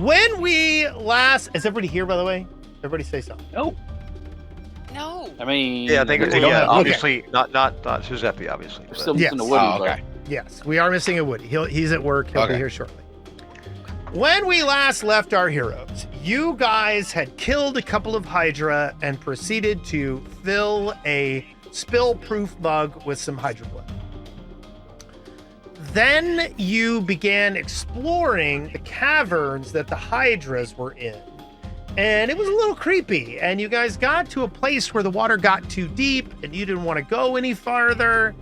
When we last... Is everybody here, by the way? Everybody say something. No. I mean, Yeah, I think we don't have- obviously not Giuseppe, obviously. we're but- still missing a Woody. Oh, okay. Yes, we are missing a Woody. He's at work. He'll be Okay. here shortly. When we last left our heroes, you guys had killed a couple of Hydra and proceeded to fill a spill-proof mug with some Hydra blood. Then you began exploring the caverns that the Hydras were in. And it was a little creepy. And you guys got to a place where the water got too deep and you didn't want to go any farther.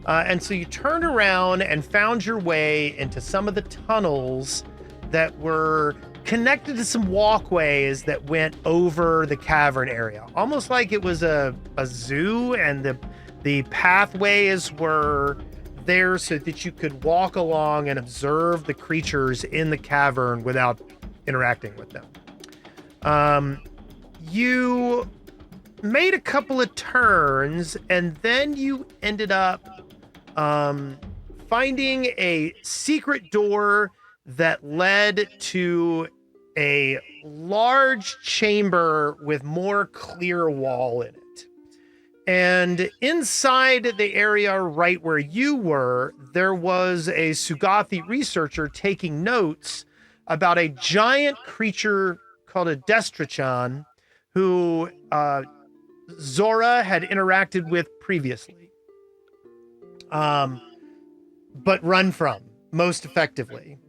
And so you turned around and found your way into some of the tunnels that were connected to some walkways that went over the cavern area. Almost like it was a zoo, and the pathways were there so that you could walk along and observe the creatures in the cavern without interacting with them. You made a couple of turns, and then you ended up finding a secret door that led to a large chamber with more clear wall in it. And inside the area right where you were, there was a Sugathi researcher taking notes about a giant creature called a Destrachan who Zora had interacted with previously, but run from most effectively.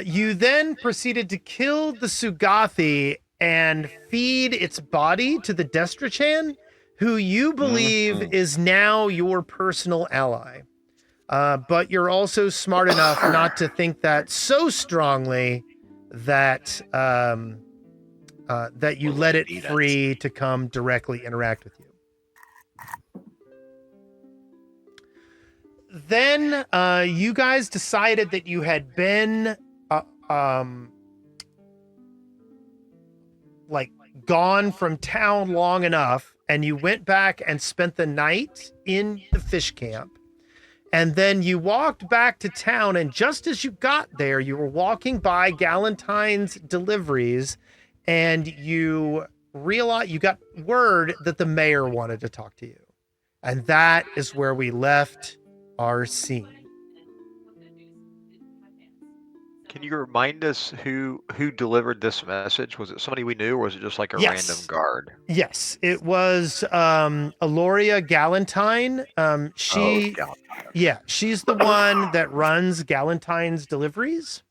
You then proceeded to kill the Sugathi and feed its body to the Destrachan, who you believe is now your personal ally. But you're also smart enough not to think that so strongly that that you let it free to come directly interact with you. Then you guys decided that you had been like gone from town long enough, and you went back and spent the night in the fish camp. And then you walked back to town, and just as you got there, you were walking by Galentine's deliveries, and you realized you got word that the mayor wanted to talk to you. And that is where we left our scene. Can you remind us who delivered this message? Was it somebody we knew, or was it just like a Yes. random guard? Yes, it was Aloria Galentine. Yeah, she's the one that runs Galentine's deliveries.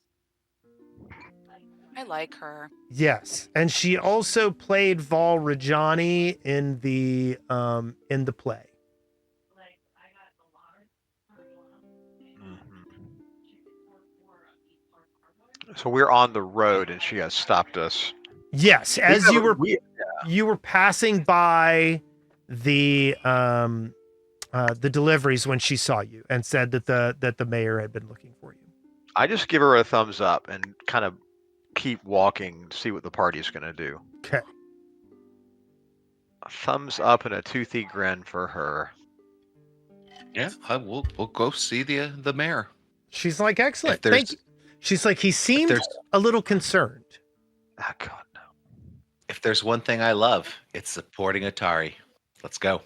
I like her. Yes, and she also played Val Rajani in the play. So we're on the road, and she has stopped us. Yes, as you were passing by the deliveries when she saw you and said that the mayor had been looking for you. I just give her a thumbs up and kind of keep walking to see what the party's going to do. Okay. A thumbs up and a toothy grin for her. Yeah, we'll go see the mayor. She's like, excellent. Thank you. She's like, he seemed a little concerned. Oh, God, no. If there's one thing I love, it's supporting Otari. Let's go.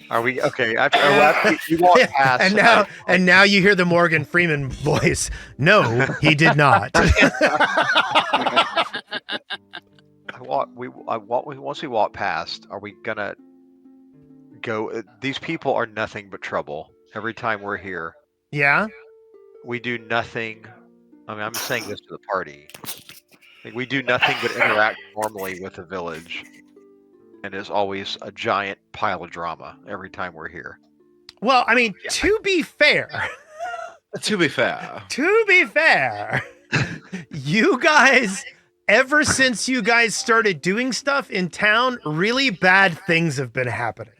Are we okay? You walk past, and now you hear the Morgan Freeman voice. No, he did not. Once we walk past, are we gonna go? These people are nothing but trouble every time we're here. Yeah. We do nothing. I mean, I'm saying this to the party. Like, we do nothing but interact normally with the village, and there's always a giant pile of drama every time we're here. Well, I mean, to be fair, you guys, ever since you guys started doing stuff in town, really bad things have been happening.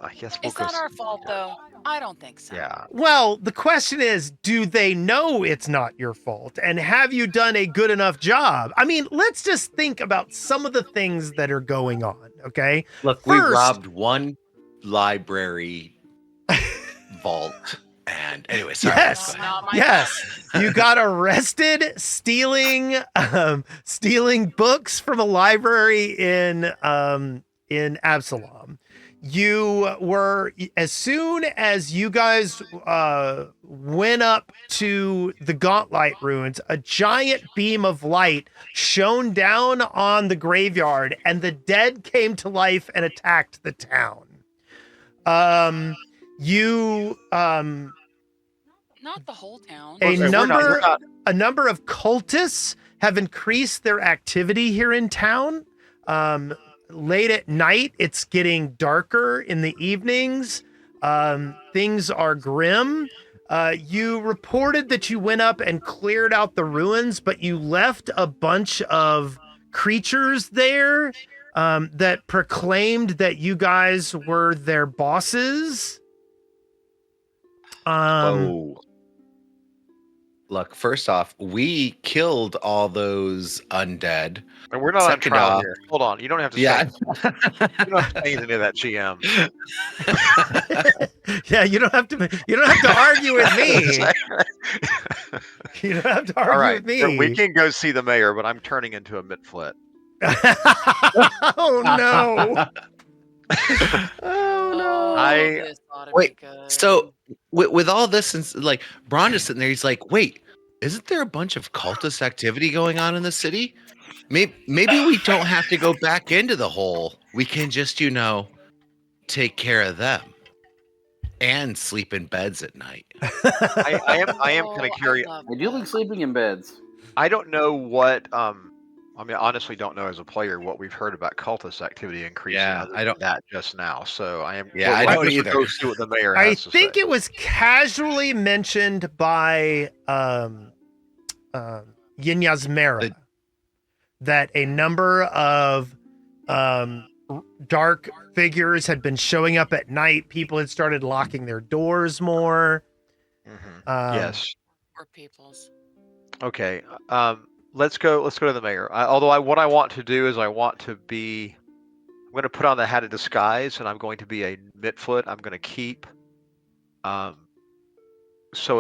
I guess Is that our fault, though? I don't think so. Yeah. Well, the question is, do they know it's not your fault? And have you done a good enough job? I mean, let's just think about some of the things that are going on, okay? Look, we robbed one library vault And anyway, sorry. Yes. Go ahead. Not my Yes, you got arrested stealing books from a library in Absalom. You were, as soon as you guys went up to the Gauntlight ruins, a giant beam of light shone down on the graveyard, and the dead came to life and attacked the town. Not the whole town. A We're not- number of cultists have increased their activity here in town. Late at night, it's getting darker in the evenings. Things are grim. You reported that you went up and cleared out the ruins, but you left a bunch of creatures there that proclaimed that you guys were their bosses. Whoa. Look, first off, we killed all those undead. And we're not on Second trial off- here. Hold on. You don't have to Yeah. say, you don't have to say anything to that GM. Yeah, you don't have to argue with me. You don't have to argue All right. with me. We can go see the mayor, but I'm turning into a midflit. Oh no. Oh no. This ought to be Wait, good. So with all this, and like Braun is sitting there, he's like, "Wait, isn't there a bunch of cultist activity going on in the city? Maybe we don't have to go back into the hole. We can just, take care of them and sleep in beds at night." I am kind of curious. I do like sleeping in beds. I don't know what I honestly don't know as a player what we've heard about cultist activity increasing. Yeah, other I than don't- that just now. So I am. Yeah, I don't let's either. Go see what the mayor I has to think say. it was casually mentioned by Yinyazmera that a number of dark figures had been showing up at night. People had started locking their doors more. Mhm. Yes. Poor peoples. Okay. Let's go to the mayor. What I want to do is I'm going to put on the hat of disguise, and I'm going to be a midfoot. I'm going to keep, so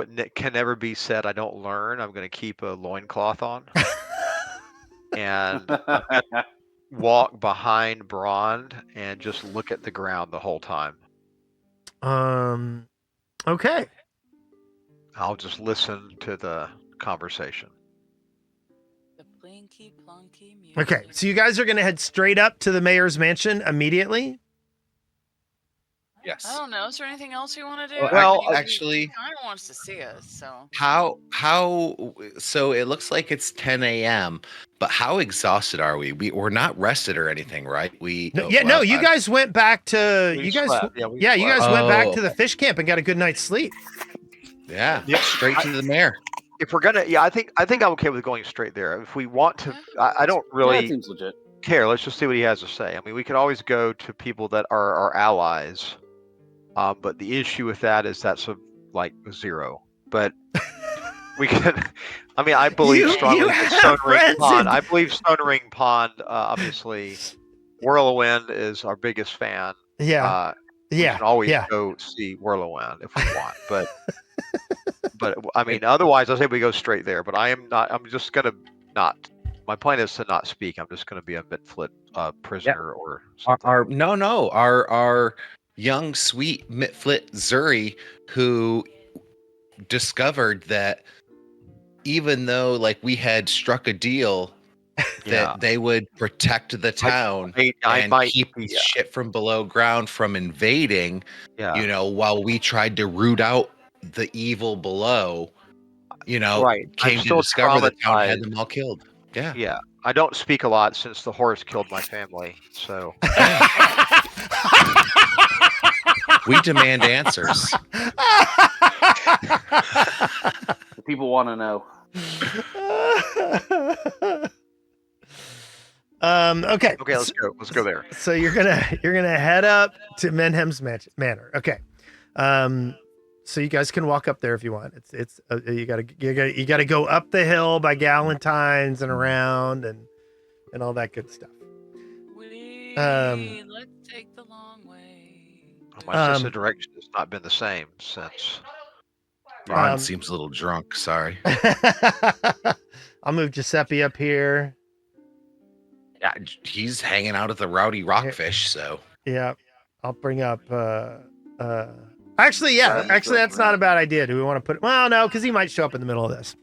it can never be said I don't learn. I'm going to keep a loincloth on, and walk behind Braun and just look at the ground the whole time. Okay. I'll just listen to the conversation. The plinky plunky music. Okay. So you guys are going to head straight up to the mayor's mansion immediately. Yes. I don't know. Is there anything else you want to do? Well, I mean, actually- he kind of wants to see us. So How? So it looks like it's 10 a.m. But how exhausted are we? We're not rested or anything, right? You guys went back to We you guys. slept. You slept. guys went back Oh. to the fish camp and got a good night's sleep. Yeah. Yeah, Straight to the mayor. If we're gonna, I think I'm okay with going straight there. If we want to, I don't Yeah, really that seems legit. care. Let's just see what he has to say. I mean, we could always go to people that are our allies, but the issue with that is that's a zero. But we can. I mean, I believe strongly you in have Stone Ring friends Pond. in- I believe Stone Ring Pond. Obviously, Whirlwind is our biggest fan. Yeah. We Yeah. can always Yeah. go see Whirlwind if we want, but I mean, otherwise, I say we go straight there. But I am not. I'm just gonna not. My plan is to not speak. I'm just gonna be a midflit prisoner or something. Our young sweet Mitflit Zuri, who discovered that even though we had struck a deal that Yeah. they would protect the town I and might keep shit from below ground from invading, while we tried to root out the evil below, Right. I'm came to still discover the town had traumatized. them all killed. Yeah. Yeah, I don't speak a lot since the horse killed my family. So We demand answers. The people want to know. Okay. okay, let's go. Let's go there. So you're gonna head up to Menhem's Manor. Okay. So you guys can walk up there if you want. It's you gotta go up the hill by Galentine's and around and all that good stuff. Let's take the long way. My sense of direction has not been the same since Ron seems a little drunk. Sorry. I'll move Giuseppe up here. Yeah, he's hanging out at the Rowdy Rockfish. So Yeah, I'll bring up. Actually, yeah, that's not a bad idea. Do we want to put? Well, no, because he might show up in the middle of this.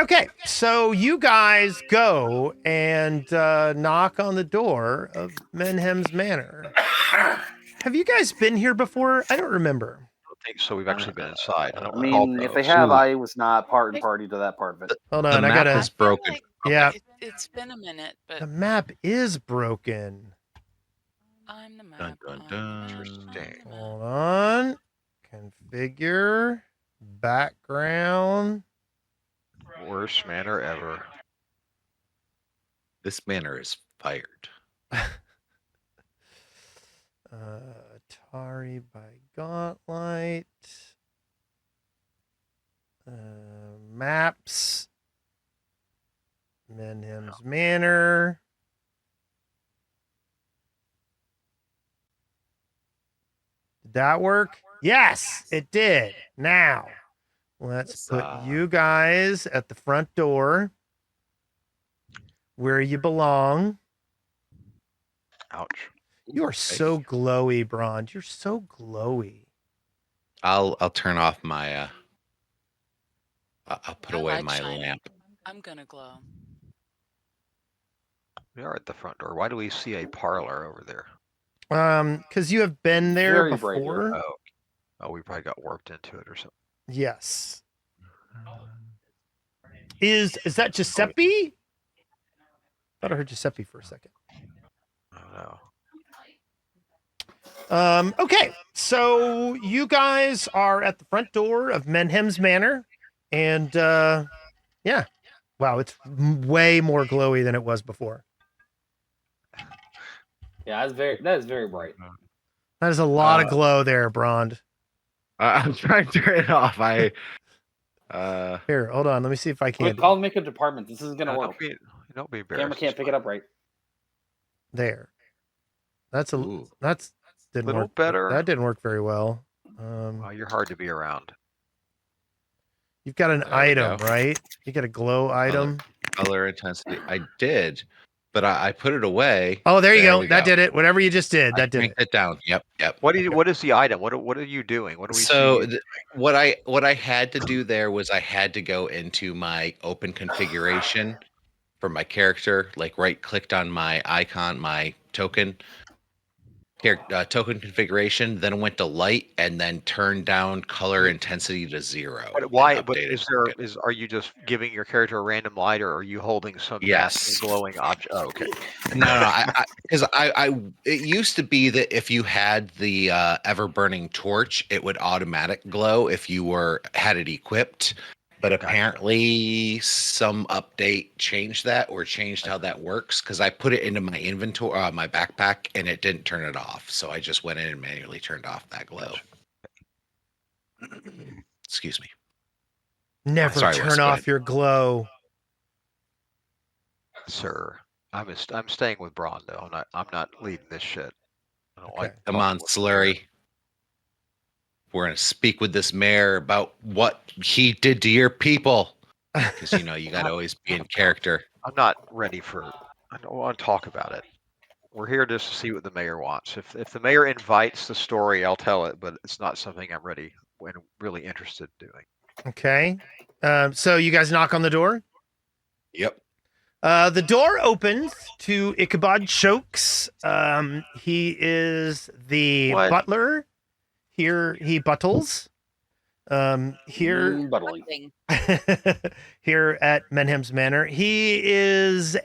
Okay, so you guys go and knock on the door of Menhem's Manor. Have you guys been here before? I don't remember. I don't think so. We've actually been inside. I don't I recall mean, if they those. have, I was not part and party to that part of it. Hold the on, I map gotta. is broken. Yeah. It's been a minute, but The map is broken. I'm the map. Dun, dun, I'm dun. the Interesting. map. Hold on. Configure. Background. Worst manor ever. This manor is fired. Otari by Gauntlight. Maps. Menhem's Manor. Did that work? Yes, it did. Now, let's put you guys at the front door where you belong. Ouch. You are so glowy, Brond. You're so glowy. I'll turn off my I'll put I away like my shining. lamp. I'm gonna glow. We are at the front door. Why do we see a parlor over there? Because you have been there Very bright before. Oh, we probably got warped into it or something. Yes. Is that Giuseppe? Thought I heard Giuseppe for a second. I don't know. Okay, so you guys are at the front door of Menhem's Manor, and yeah, wow, it's way more glowy than it was before. Yeah, that is very bright. That is a lot of glow there, Brond. I'm trying to turn it off. Here, hold on, let me see if I can. Quick, call and make a department. This isn't gonna work. Don't be embarrassed. Camera can't pick it up right. There. That's Ooh. didn't Little work better. That didn't work very well. Wow, you're hard to be around. You've got an There we item, go. right? You got a glow item. Color intensity. I did, but I put it away. Oh, there you There go. we That go. did it. Whatever you just did, that did cranked it. it down. Yep. What is the item? What are you doing? What do we So see? what I had to do there was I had to go into my open configuration for my character, like right clicked on my icon, my token configuration, then went to light and then turned down color intensity to 0. But why? and But updated it. are you just giving your character a random light, or are you holding some Yes. massive glowing object? Oh, okay. No, because it used to be that if you had the ever burning torch, it would automatic glow if you had it equipped. But apparently some update changed that or changed how that works, because I put it into my inventory, my backpack, and it didn't turn it off. So I just went in and manually turned off that glow. Excuse me. Never Sorry, Wes, turn go off ahead. your glow. Sir, I'm staying with Braun though. I'm not leading this shit. I don't like. Come on, Slurry. We're going to speak with this mayor about what he did to your people. Because, you got to always be in character. I'm not ready for. I don't want to talk about it. We're here just to see what the mayor wants. If the mayor invites the story, I'll tell it. But it's not something I'm ready and really interested in doing. Okay. So you guys knock on the door? Yep. The door opens to Ichabod Chokes. He is the What? butler. Here he buttles. Here Buttling. Thing. here at Menhem's Manor. He is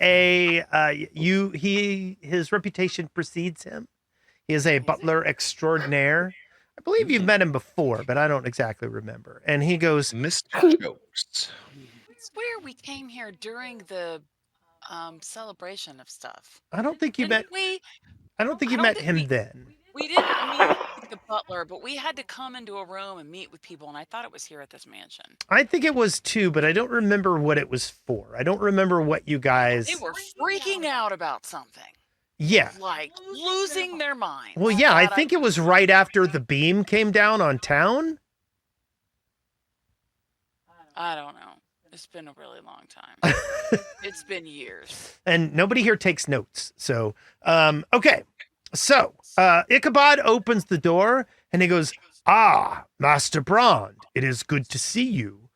his reputation precedes him. He is a butler extraordinaire. I believe you've met him before, but I don't exactly remember. And he goes, Mr. Jokes. I swear we came here during the celebration of stuff. I don't think you met Didn't we? I don't think you I don't met think him we- then. We didn't meet with the butler, but we had to come into a room and meet with people, and I thought it was here at this mansion. I think it was too, but I don't remember what it was for. I don't remember what you guys They were freaking out about something, Yeah. like losing their minds. Well, yeah, I But think it was right after the beam came down on town. I don't know. It's been a really long time. It's been years. And nobody here takes notes. So, okay. So, Ichabod opens the door and he goes, "Ah, Master Brond, it is good to see you.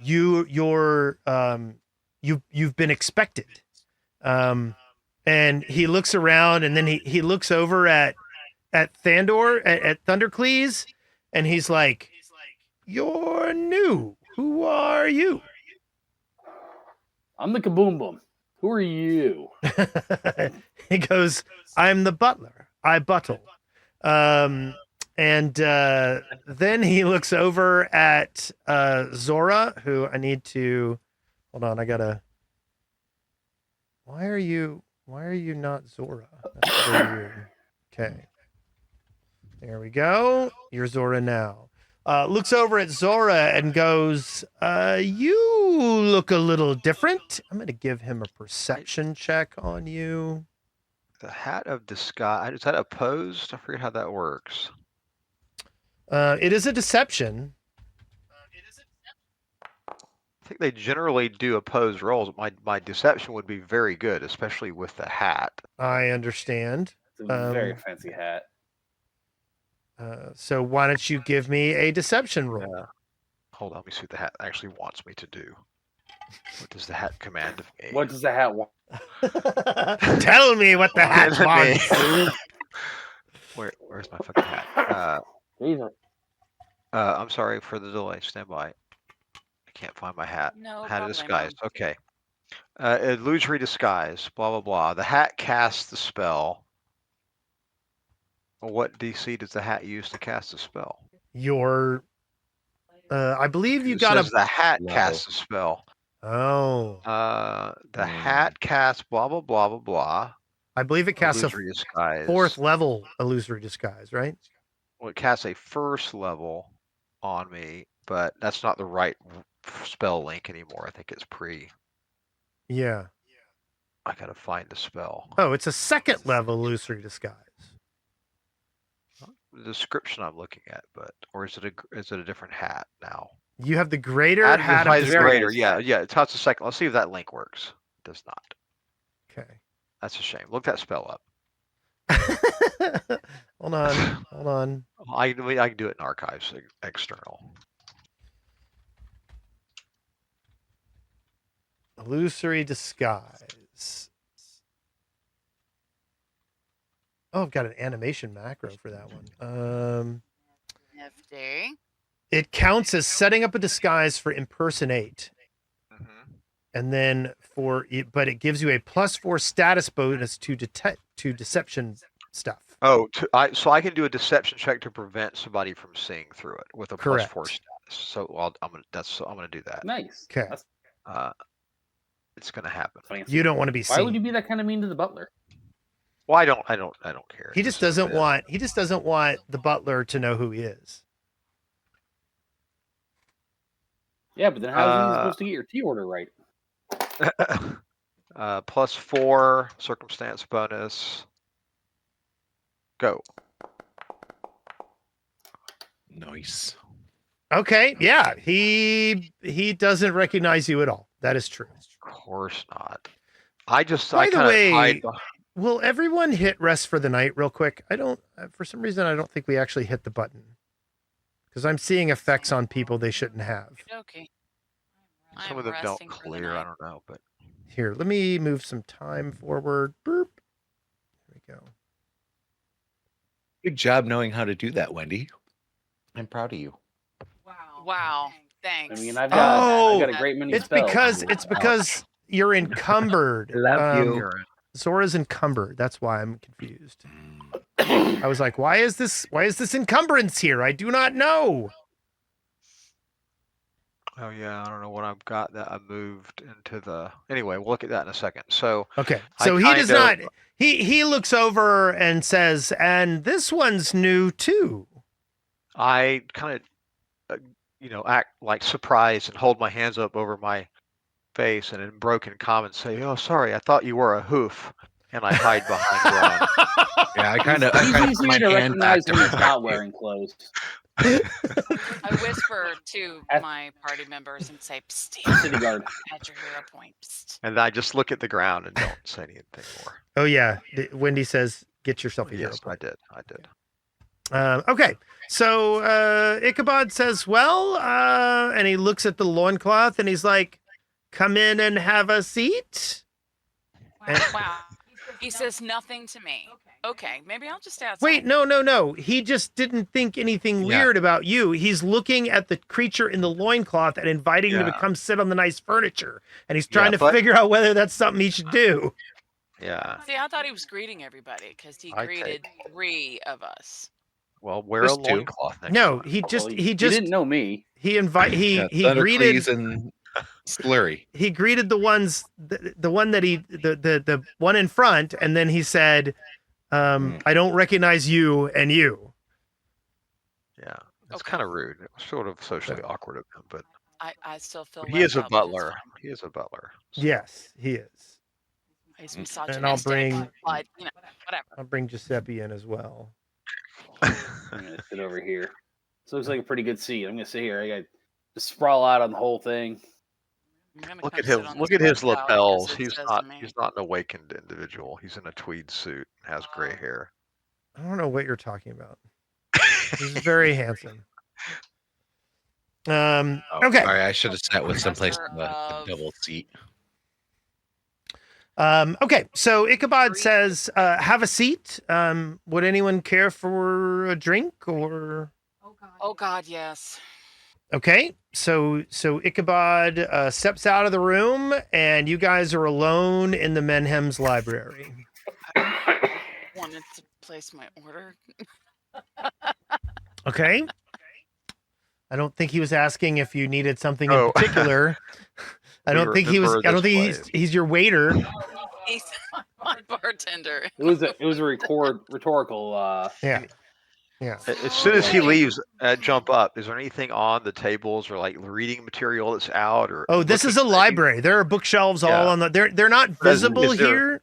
You've been expected." And he looks around and then he looks over at Thandor, at Thundercleese, and he's like, "You're new. Who are you?" I'm the Kaboom Boom. Who are you? He goes, "I'm the butler. I buttle." And then he looks over at Zora, who I need to hold on. Why are you not Zora? That's so weird. Okay. There we go. You're Zora now. Looks over at Zora and goes, "You look a little different." I'm going to give him a perception check on you. The hat of disguise, is that opposed? I forget how that works. It is a deception. I think they generally do opposed rolls. My deception would be very good, especially with the hat. I understand. It's a very fancy hat. So why don't you give me a deception roll? Hold on, let me see what the hat actually wants me to do. What does the hat command of me? What does the hat want? Tell me what the hat wants. Where's my fucking hat? Jesus. I'm sorry for the delay. Stand by. I can't find my hat. No Hat of problemo. disguise. Okay. Illusory disguise. Blah blah blah. The hat casts the spell. What DC does the hat use to cast the spell? Your, I believe you It got says the hat casts the spell. Oh. The hat casts blah blah blah blah blah. I believe it casts a Illusory disguise. 4th level illusory disguise, right? Well, it casts a 1st level on me, but that's not the right spell link anymore. I think it's pre. Yeah. I gotta find the spell. Oh, it's a 2nd level illusory disguise. The description I'm looking at, or is it a different hat now? You have the greater Hat hat of of disguise. greater. Yeah. It's a second. Let's see if that link works. It does not. Okay. That's a shame. Look that spell up. Hold on. I can do it in archives external. Illusory disguise. Oh, I've got an animation macro for that one. Nifty. It counts as setting up a disguise for impersonate. And then but it gives you a +4 status bonus to deception stuff. Oh, so I can do a deception check to prevent somebody from seeing through it with a Correct. +4 status. So I'm gonna do that. Nice. Okay. It's gonna happen. You don't want to be seen. Why would you be that kind of mean to the butler? Well, I don't care. He just doesn't want the butler to know who he is. Yeah, but then how is he supposed to get your tea order right? +4 circumstance bonus. Go. Nice. Okay, yeah. He doesn't recognize you at all. That is true. Of course not. I By the kinda way, hide will everyone hit rest for the night real quick? I don't, for some reason, I don't think we actually hit the button. Because I'm seeing effects on people they shouldn't have. Okay. Some of them don't clear. I don't know, but Here, let me move some time forward. Boop. There we go. Good job knowing how to do that, Wendy. I'm proud of you. Wow. Thanks. I mean, I've got a Oh, great many It's spells. because you're encumbered. Love you. Zora's encumbered. That's why I'm confused. I was like, why is this encumbrance here? I do not know. oh yeah, I don't know what I've got that I moved into the. Anyway, we'll look at that in a second. So Okay. I So he does kind not he looks over and says, and this one's new too. I kind of, act like surprised and hold my hands up over my face and in broken common say, "Oh, sorry, I thought you were a hoof," and I hide behind Ron. Yeah, I kind of He's put easier my to hand back recognize to when he's protect not you. wearing clothes. I whisper to my party members and say, "Psst, City guard. at your hero point." Psst. And I just look at the ground and don't say anything more. Oh yeah, Wendy says, "Get yourself a hero Yes, point." I did. Okay, so Ichabod says, "Well," and he looks at the loincloth and he's like, "Come in and have a seat." Wow. He says nothing to me. Okay, maybe I'll just ask. Wait, no. He just didn't think anything weird about you. He's looking at the creature in the loincloth and inviting him to come sit on the nice furniture. And he's trying to figure out whether that's something he should do. Yeah. See, I thought he was greeting everybody because he greeted 3 of us. Well, wear a loincloth next No, time. he He didn't know me. He greeted and Slurry. He greeted the ones, the one that the one in front, and then he said, "I don't recognize you and you." Yeah, it's kind of rude. It was sort of socially awkward of him, but I still feel he is a left out, but it's butler. fine. He is a butler. Yes, he is. He's And misogynistic, I'll bring but whatever. I'll bring Giuseppe in as well. I'm gonna sit over here. This looks like a pretty good seat. I'm gonna sit here. I got to sprawl out on the whole thing. Look at him. Look at his lapels. He's not an awakened individual. He's in a tweed suit and has gray hair. I don't know what you're talking about. He's very handsome. Okay. Sorry, I should have sat with someplace with a double seat. Okay, so Ichabod says, "Have a seat. Would anyone care for a drink or?" Oh God, yes. Okay, so Ichabod steps out of the room, and you guys are alone in the Menhem's library. I wanted to place my order. Okay. I don't think he was asking if you needed something in particular. I don't think he's your waiter. He's my bartender. It was a rhetorical. Yeah. As soon as he leaves at Jump Up, is there anything on the tables or like reading material that's out? Or oh, this is a library. There are bookshelves all on the. They're not visible here.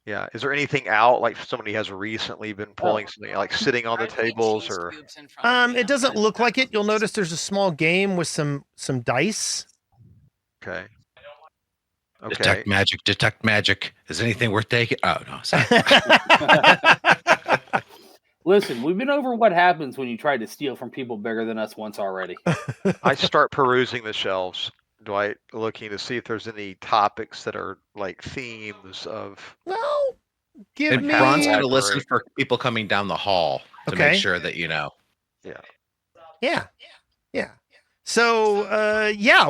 Yeah. Is there anything out like somebody has recently been pulling something like sitting on the tables or? It doesn't look like it. You'll notice there's a small game with some dice. Okay. Detect magic. Is anything worth taking? Oh no. Sorry. Listen, we've been over what happens when you try to steal from people bigger than us once already. I start perusing the shelves. Looking to see if there's any topics that are like themes of. Well, and Ron's going to listen for people coming down the hall to make sure that you know. Yeah. So,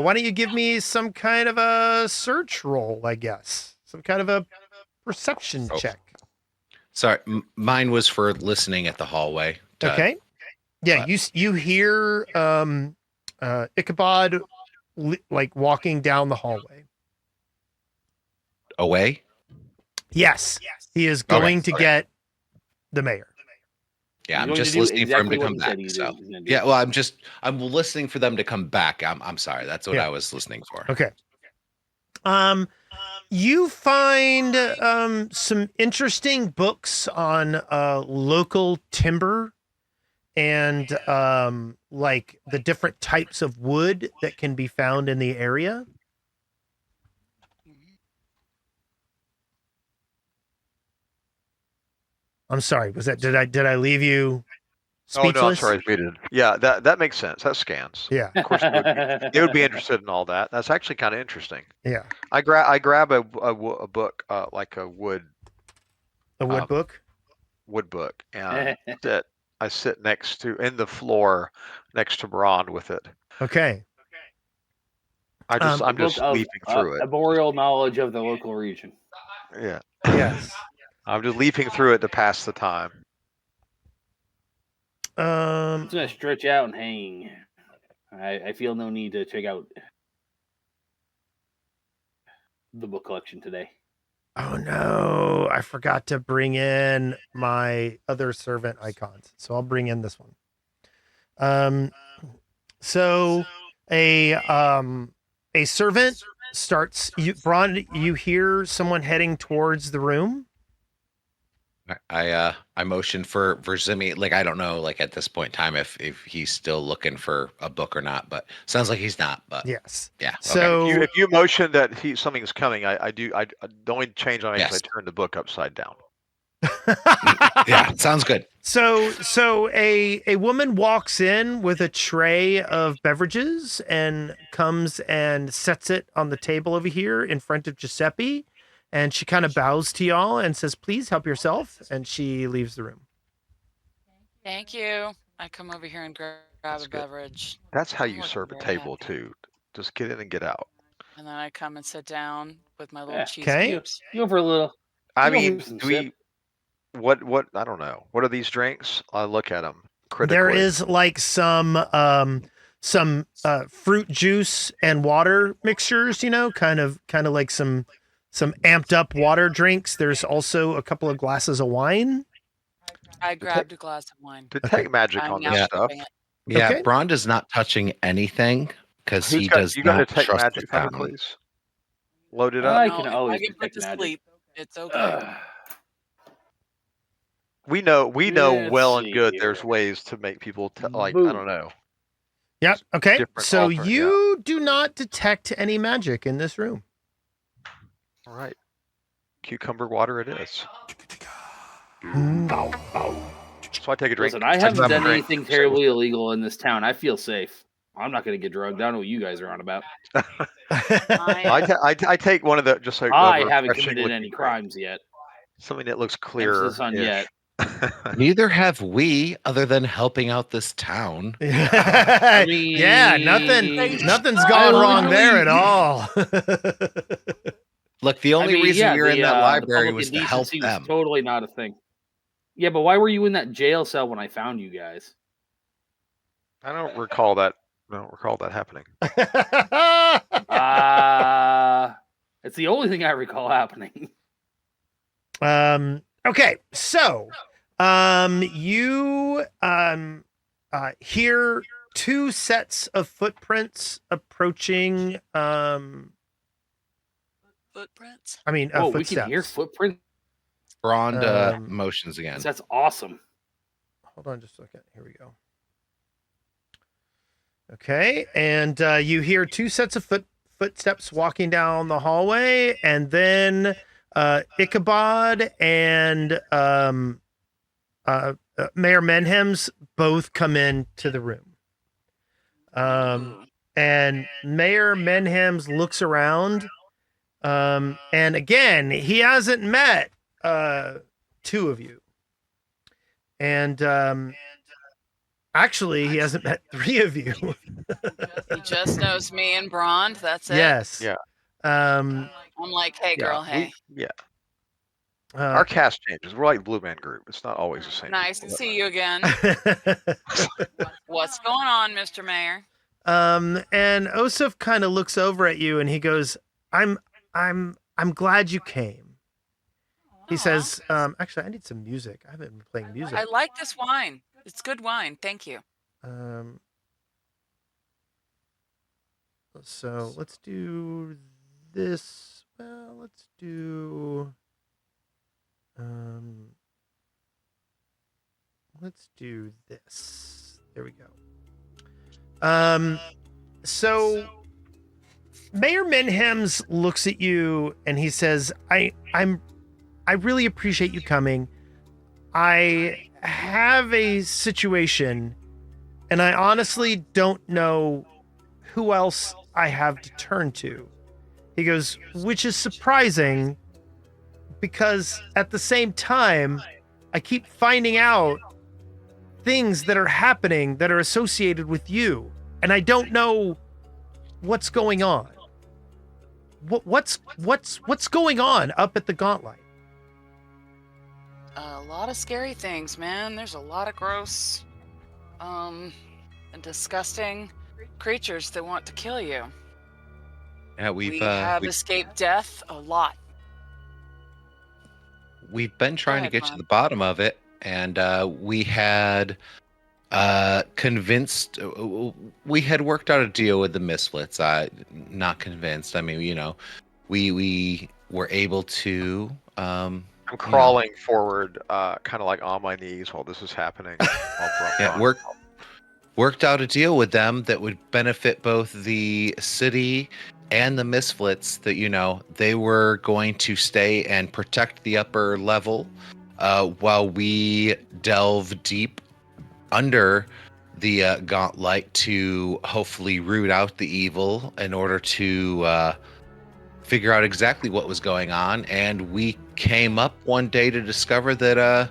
why don't you give me some kind of a search roll, I guess. Some kind of a perception check. Sorry, mine was for listening at the hallway. Okay. Yeah, you hear Ichabod like walking down the hallway. Away? Yes. He is going to get the mayor. Yeah, I'm just listening for him to come back. So yeah, well, I'm listening for them to come back. I'm sorry. That's what I was listening for. Okay. You find some interesting books on local timber and like the different types of wood that can be found in the area. I'm sorry. Was that did I leave you speechless? Oh no, I'm sorry, I muted. Yeah, that makes sense. That scans. Yeah, of course they would be interested in all that. That's actually kind of interesting. Yeah, I grab a book like a wood. A wood book. Wood book, and I sit next to in the floor next to Braun with it. Okay. I'm just leafing through it. Arboreal knowledge of the local region. Yeah. Yes. I'm just leafing through it to pass the time. I'm just gonna stretch out and hang. I feel no need to check out the book collection today. Oh no, I forgot to bring in my other servant icons. So I'll bring in this one. So a servant starts, Braun, you hear someone heading towards the room? I motion for Zimmy. Like, I don't know, like at this point in time, if he's still looking for a book or not, but sounds like he's not. But Yes. yeah. Okay. So If you motion that something's coming, I do. The only change I make is I Yes. turn the book upside down. Yeah, sounds good. So a woman walks in with a tray of beverages and comes and sets it on the table over here in front of Giuseppe, and she kind of bows to y'all and says, "Please help yourself," and she leaves the room. Thank you. I come over here and grab That's a good. beverage. That's how I'm you looking serve a very table happy. too. Just get in and get out. And then I come and sit down with my little Yeah, cheese okay. cubes. You go for a little. I You go mean, for some do we? sip. What? I don't know. What are these drinks? I look at them critically. There is like some fruit juice and water mixtures, you know, kind of like some amped up water drinks. There's also a couple of glasses of wine. I grabbed a glass of wine. Detect magic I'm on now this stuff. sipping it. Yeah, Okay. Braun is not touching anything because he does You got to not detect trust the magic, Thunder, family. please. Load it up. I No, can if always I get put detect to magic. sleep, it's okay. We know Let's well and see good. here. There's ways to make people like Boom. I don't know. Yep. Okay. Different So alter, you do not detect any magic in this room. All right, cucumber water it is. So I take a drink. Listen, I grab haven't a done drink, anything say terribly illegal in this town. I feel safe. I'm not going to get drugged. I don't know what you guys are on about. I take one of the just so I haven't refreshing committed looking any drink. crimes yet. Something that looks Thanks to clearer. the sun yet. Neither have we, other than helping out this town. I Yeah, mean, nothing's gone I wrong there literally- at all. Look, the only reason we were in that library public was to help indecency was them. totally not a thing. Yeah, but why were you in that jail cell when I found you guys? I don't recall that. I don't recall that happening. It's the only thing I recall happening. Okay, so you hear two sets of footprints approaching. Footprints. I mean, Oh, we footsteps. can hear footprints. Braun motions again. That's awesome. Hold on just a second. Here we go. Okay, and you hear two sets of footsteps walking down the hallway, and then Ichabod and Mayor Menhem's both come into the room. And Mayor Menhem's looks around, and again, he hasn't met two of you. And actually, he hasn't met three of you. He just knows me and Brond. That's it. Yes. Yeah. I'm like, hey, girl, hey. Our cast changes. We're like Blue Man Group. It's not always the same. Nice to see you again. What's going on, Mr. Mayor? And Osif kind of looks over at you and he goes, I'm glad you came. He says, actually, I need some music. I haven't been playing music. I like this wine. It's good wine. Thank you. So let's do this. Well, let's do this. There we go. So Mayor Menhems looks at you and he says, I really appreciate you coming. I have a situation and I honestly don't know who else I have to turn to. He goes, which is surprising because at the same time, I keep finding out things that are happening that are associated with you, and I don't know what's going on. What's going on up at the Gauntlight? A lot of scary things, man. There's a lot of gross, and disgusting creatures that want to kill you. Yeah, we have escaped death a lot. We've been trying to get to the bottom of it, and we had convinced. We had worked out a deal with the Misfits. Not convinced. I mean, you know, we were able to I'm crawling forward, kind of like on my knees while this is happening. Yeah, worked out a deal with them that would benefit both the city and the Misfits, that they were going to stay and protect the upper level while we delve deep under the Gauntlight to hopefully root out the evil in order to figure out exactly what was going on. And we came up one day to discover that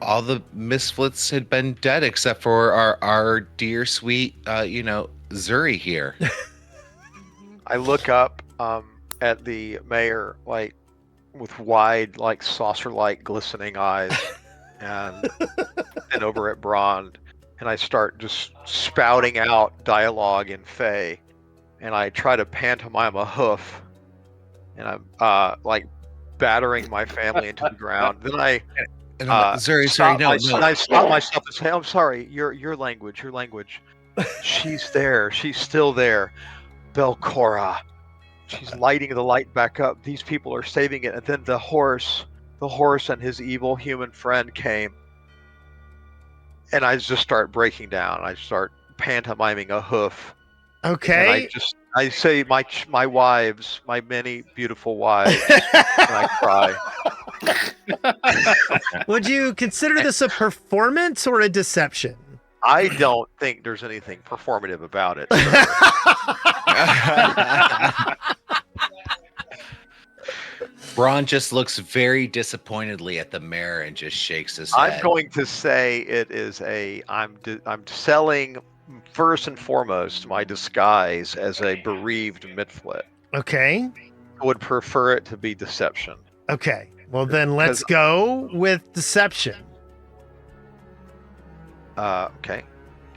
all the Misfits had been dead except for our dear sweet Zuri here. I look up at the mayor, like with wide, like saucer-like glistening eyes, and over at Braun, and I start just spouting out dialogue in Fey, and I try to pantomime a hoof, and I'm like battering my family into the ground. Then I Zuri, no. I stop myself and say, "I'm sorry, your language. She's there. She's still there. Belcora." She's lighting the light back up. These people are saving it. And then the horse and his evil human friend came. And I just start breaking down. I start pantomiming a hoof. Okay. And I say my wives, my many beautiful wives, and I cry. Would you consider this a performance or a deception? I don't think there's anything performative about it. Braun just looks very disappointedly at the mayor and just shakes his head. I'm going to say it is I'm selling first and foremost my disguise as a bereaved midflit. Okay. I would prefer it to be deception. Okay. Well, then let's go with deception. Okay.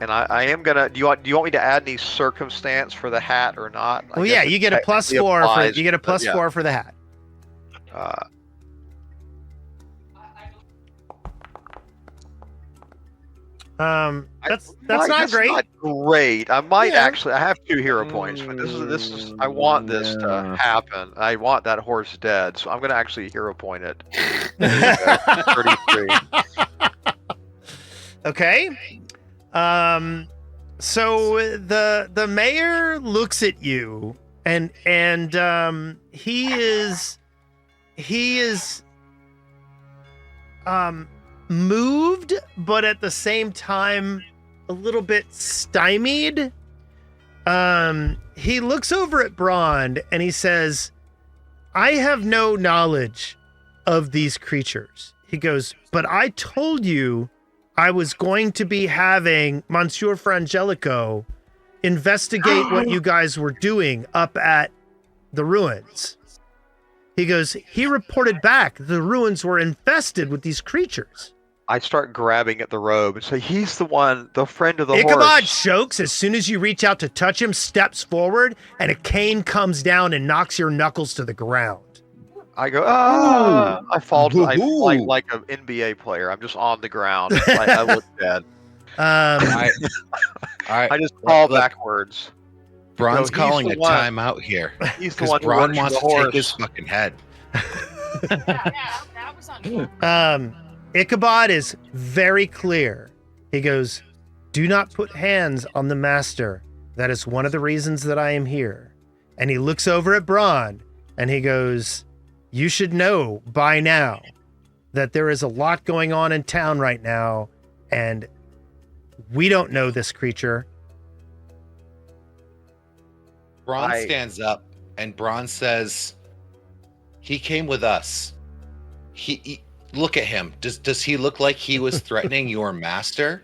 And I am gonna. Do you want me to add any circumstance for the hat or not? Well, yeah, you get a +4 for you get a +4 for the hat. That's not great. Not great. I might actually. I have 2 hero points, but this is. I want this to happen. I want that horse dead, so I'm gonna actually hero point it. 33. Okay. So the mayor looks at you and he is moved, but at the same time a little bit stymied. He looks over at Braun and he says, "I have no knowledge of these creatures." He goes, "But I told you I was going to be having Monsieur Frangelico investigate what you guys were doing up at the ruins." He goes, "He reported back the ruins were infested with these creatures." I start grabbing at the robe and say, "He's the one, the friend of the Ichabod horse." chokes as soon as you reach out to touch him, steps forward, and a cane comes down and knocks your knuckles to the ground. I go, ah! I fall to, like an NBA player. I'm just on the ground. I look dead. All right. I just fall backwards. Braun's he's calling the a one. timeout here. He's the one who Braun works wants the to horse. take his fucking head. That was on. Ichabod is very clear. He goes, "Do not put hands on the master. That is one of the reasons that I am here." And he looks over at Braun and he goes, "You should know by now that there is a lot going on in town right now, and we don't know this creature." Braun stands up and Braun says, "He came with us. He look at him. Does he look like he was threatening your master?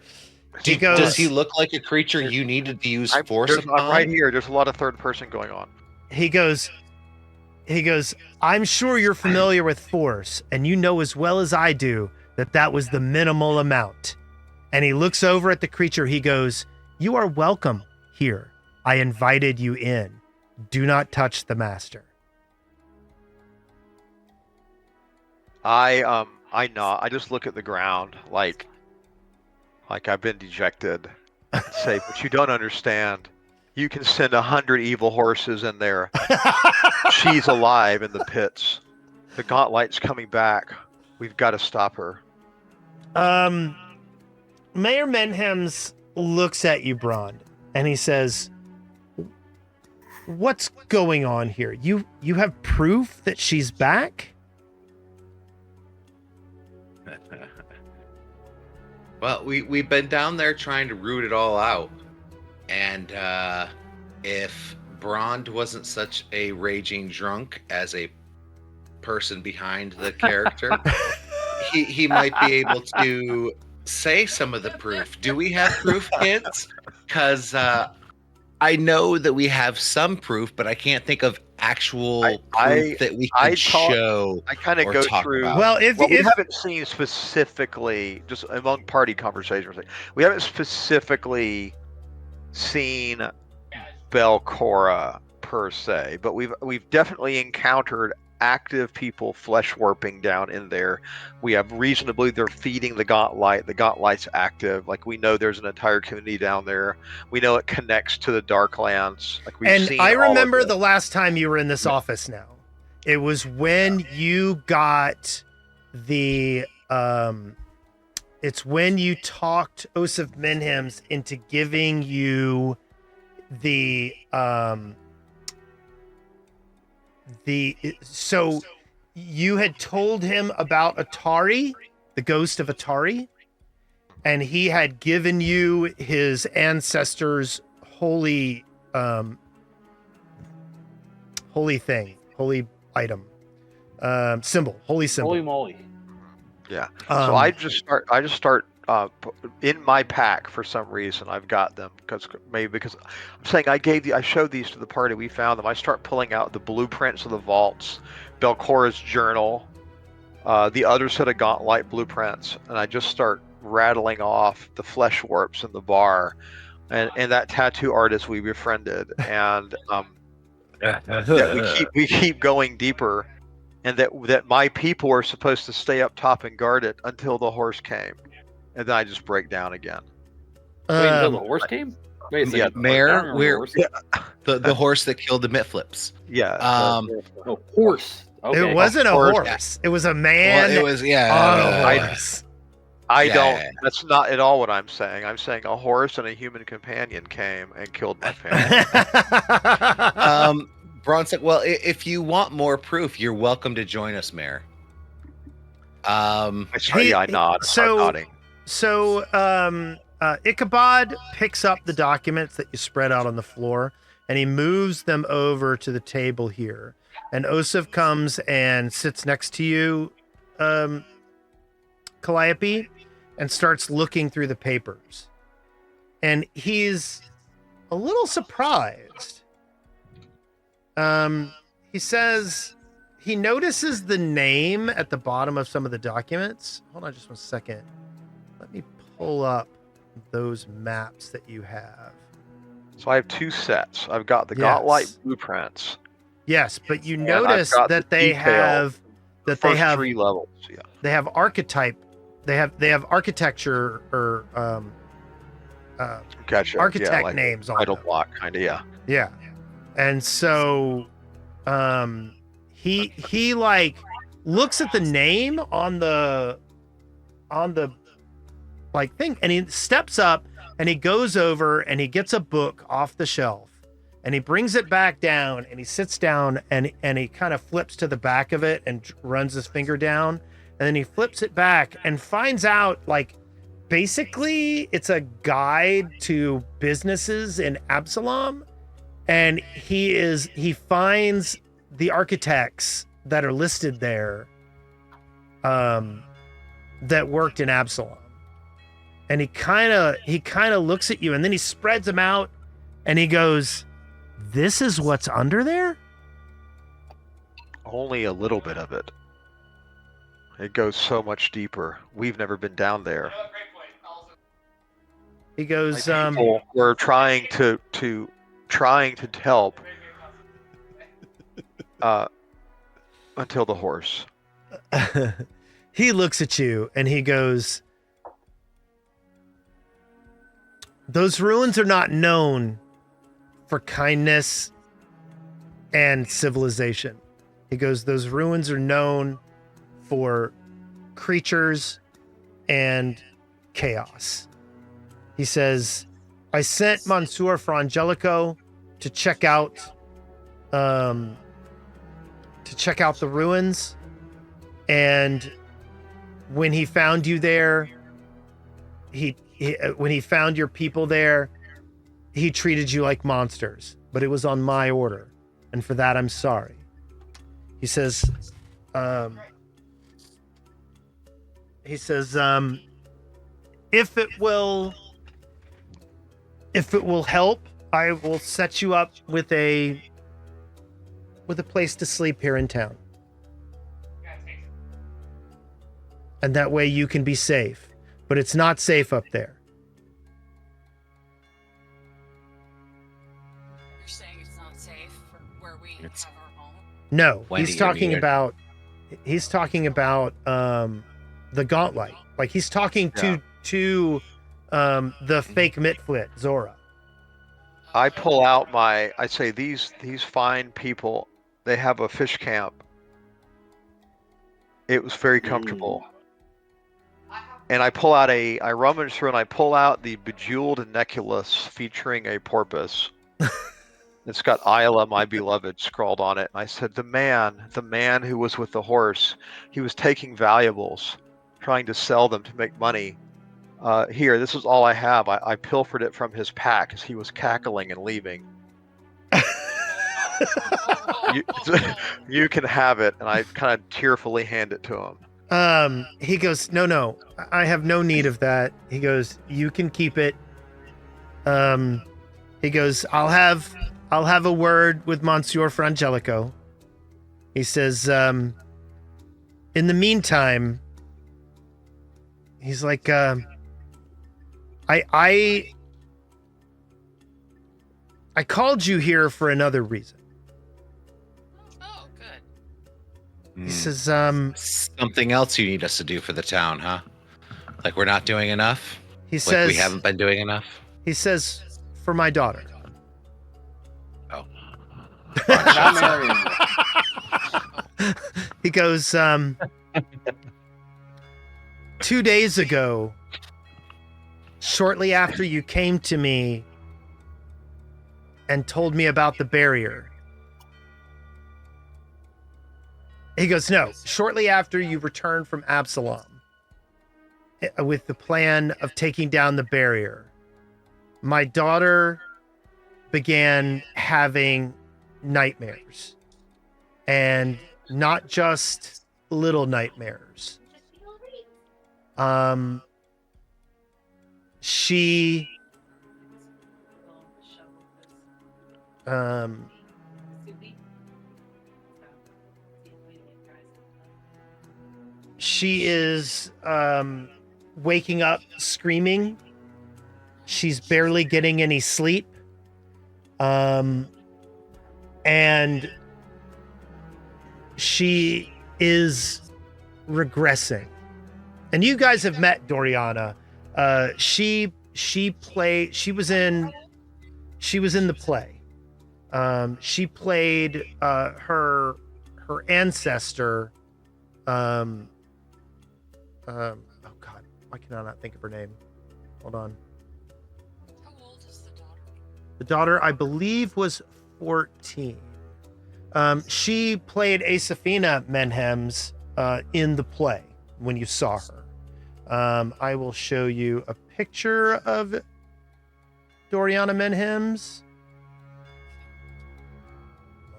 Does he look like a creature you needed to use force upon?" I'm right here. There's a lot of third person going on. He goes, "I'm sure you're familiar with force, and you know as well as I do that that was the minimal amount." And he looks over at the creature. He goes, "You are welcome here. I invited you in. Do not touch the master." I nod. I just look at the ground like I've been dejected. And say, "But you don't understand. You can send 100 evil horses in there. She's alive in the pits." The Gauntlight's coming back. We've got to stop her. Mayor Menhems looks at you, Brond, and he says, "What's going on here? You have proof that she's back?" Well, we've been down there trying to root it all out, and if Brond wasn't such a raging drunk as a person behind the character, he might be able to say some of the proof. Do we have proof, kids? Because I know that we have some proof, but I can't think of actual proof that we can show. I kind of or go talk through. about. Well, We haven't seen specifically, just among party conversations, we haven't specifically seen Belcora per se, but we've definitely encountered active people flesh warping down in there. We have reason to believe they're feeding the Gauntlight. The Gauntlight's active. Like, we know there's an entire community down there. We know it connects to the Darklands. Like, we've seen I all of remember it. the last time you were in this office now. It was when you got the it's when you talked Osif Menhems into giving you so you had told him about Otari, the ghost of Otari, and he had given you his ancestors' holy item, symbol, holy symbol. Holy moly. Yeah. So I just start in my pack for some reason. I've got them because I'm saying I showed these to the party. We found them. I start pulling out the blueprints of the vaults, Belcora's journal, the other set of Gauntlight blueprints, and I just start rattling off the flesh warps in the bar, and that tattoo artist we befriended, and that we keep going deeper, and that my people were supposed to stay up top and guard it until the horse came, and then I just break down again. Wait until the horse came? Wait a second. Yeah, Mayor, We're the horse that killed the Mitflips. Yeah. oh, horse. Okay. It wasn't a horse. horse. It was a man. Well, it was on a I- horse. I don't. That's not at all what I'm saying. I'm saying a horse and a human companion came and killed my family. Braun said, "Well, if you want more proof, you're welcome to join us, Mayor." I nod. so- I'm nodding. So Ichabod picks up the documents that you spread out on the floor, and he moves them over to the table here. And Osif comes and sits next to you, Calliope, and starts looking through the papers. And he's a little surprised. He says he notices the name at the bottom of some of the documents. Hold on just one second. Let me pull up those maps that you have. So I have two sets. I've got the Yes. Gauntlight blueprints. Yes, but you And I've notice got that the they detail, have First three levels. Yeah. they have archetype. They have architecture or Gotcha. architect yeah, like names on title them. block, kind of. Yeah. Yeah. And so he like looks at the name on the like thing, and he steps up and he goes over and he gets a book off the shelf and he brings it back down and he sits down and he kind of flips to the back of it and runs his finger down, and then he flips it back and finds out, like, basically it's a guide to businesses in Absalom. And he finds the architects that are listed there that worked in Absalom. And he kind of looks at you, and then he spreads them out and he goes, "This is what's under there?" Only a little bit of it. It goes so much deeper. We've never been down there. He goes, People were trying to help until the horse. he looks at you and he goes, "Those ruins are not known for kindness and civilization. He goes, those ruins are known for creatures and chaos. He says, I sent Monsieur Frangelico to check out the ruins, and when he found you there, when he found your people there, he treated you like monsters, but it was on my order, and for that I'm sorry. He says, if it will help, I will set you up with a place to sleep here in town. And that way you can be safe. But it's not safe up there. You're saying it's not safe for where we have our home? No, Wendy, he's talking about the Gauntlight. Like he's talking to the fake Mitflit, Zora. I pull out I say, these fine people, they have a fish camp. It was very comfortable. And I rummage through and I pull out the bejeweled necklace featuring a porpoise. It's got Isla, my beloved, scrawled on it. And I said, the man who was with the horse, he was taking valuables, trying to sell them to make money. Here, this is all I have. I pilfered it from his pack as he was cackling and leaving. You can have it. And I kind of tearfully hand it to him. He goes, no, I have no need of that. He goes, you can keep it. He goes, I'll have a word with Monsieur Frangelico. He says, in the meantime, he's like, I called you here for another reason. Oh, good. He says, something else you need us to do for the town, huh? Like we're not doing enough? He Like says, we haven't been doing enough? He says, for my daughter. Oh. Not marrying you. He goes, 2 days ago, shortly after you came to me and told me about the barrier. He goes, no, shortly after you returned from Absalom with the plan of taking down the barrier, my daughter began having nightmares, and not just little nightmares. She is waking up screaming. She's barely getting any sleep. And she is regressing. And you guys have met Doriana. She was in the play. She played her ancestor. Oh God, why can I not think of her name? Hold on. How old is the daughter? The daughter, I believe, was 14. She played Asafina Menhems in the play when you saw her. I will show you a picture of Doriana Menhems.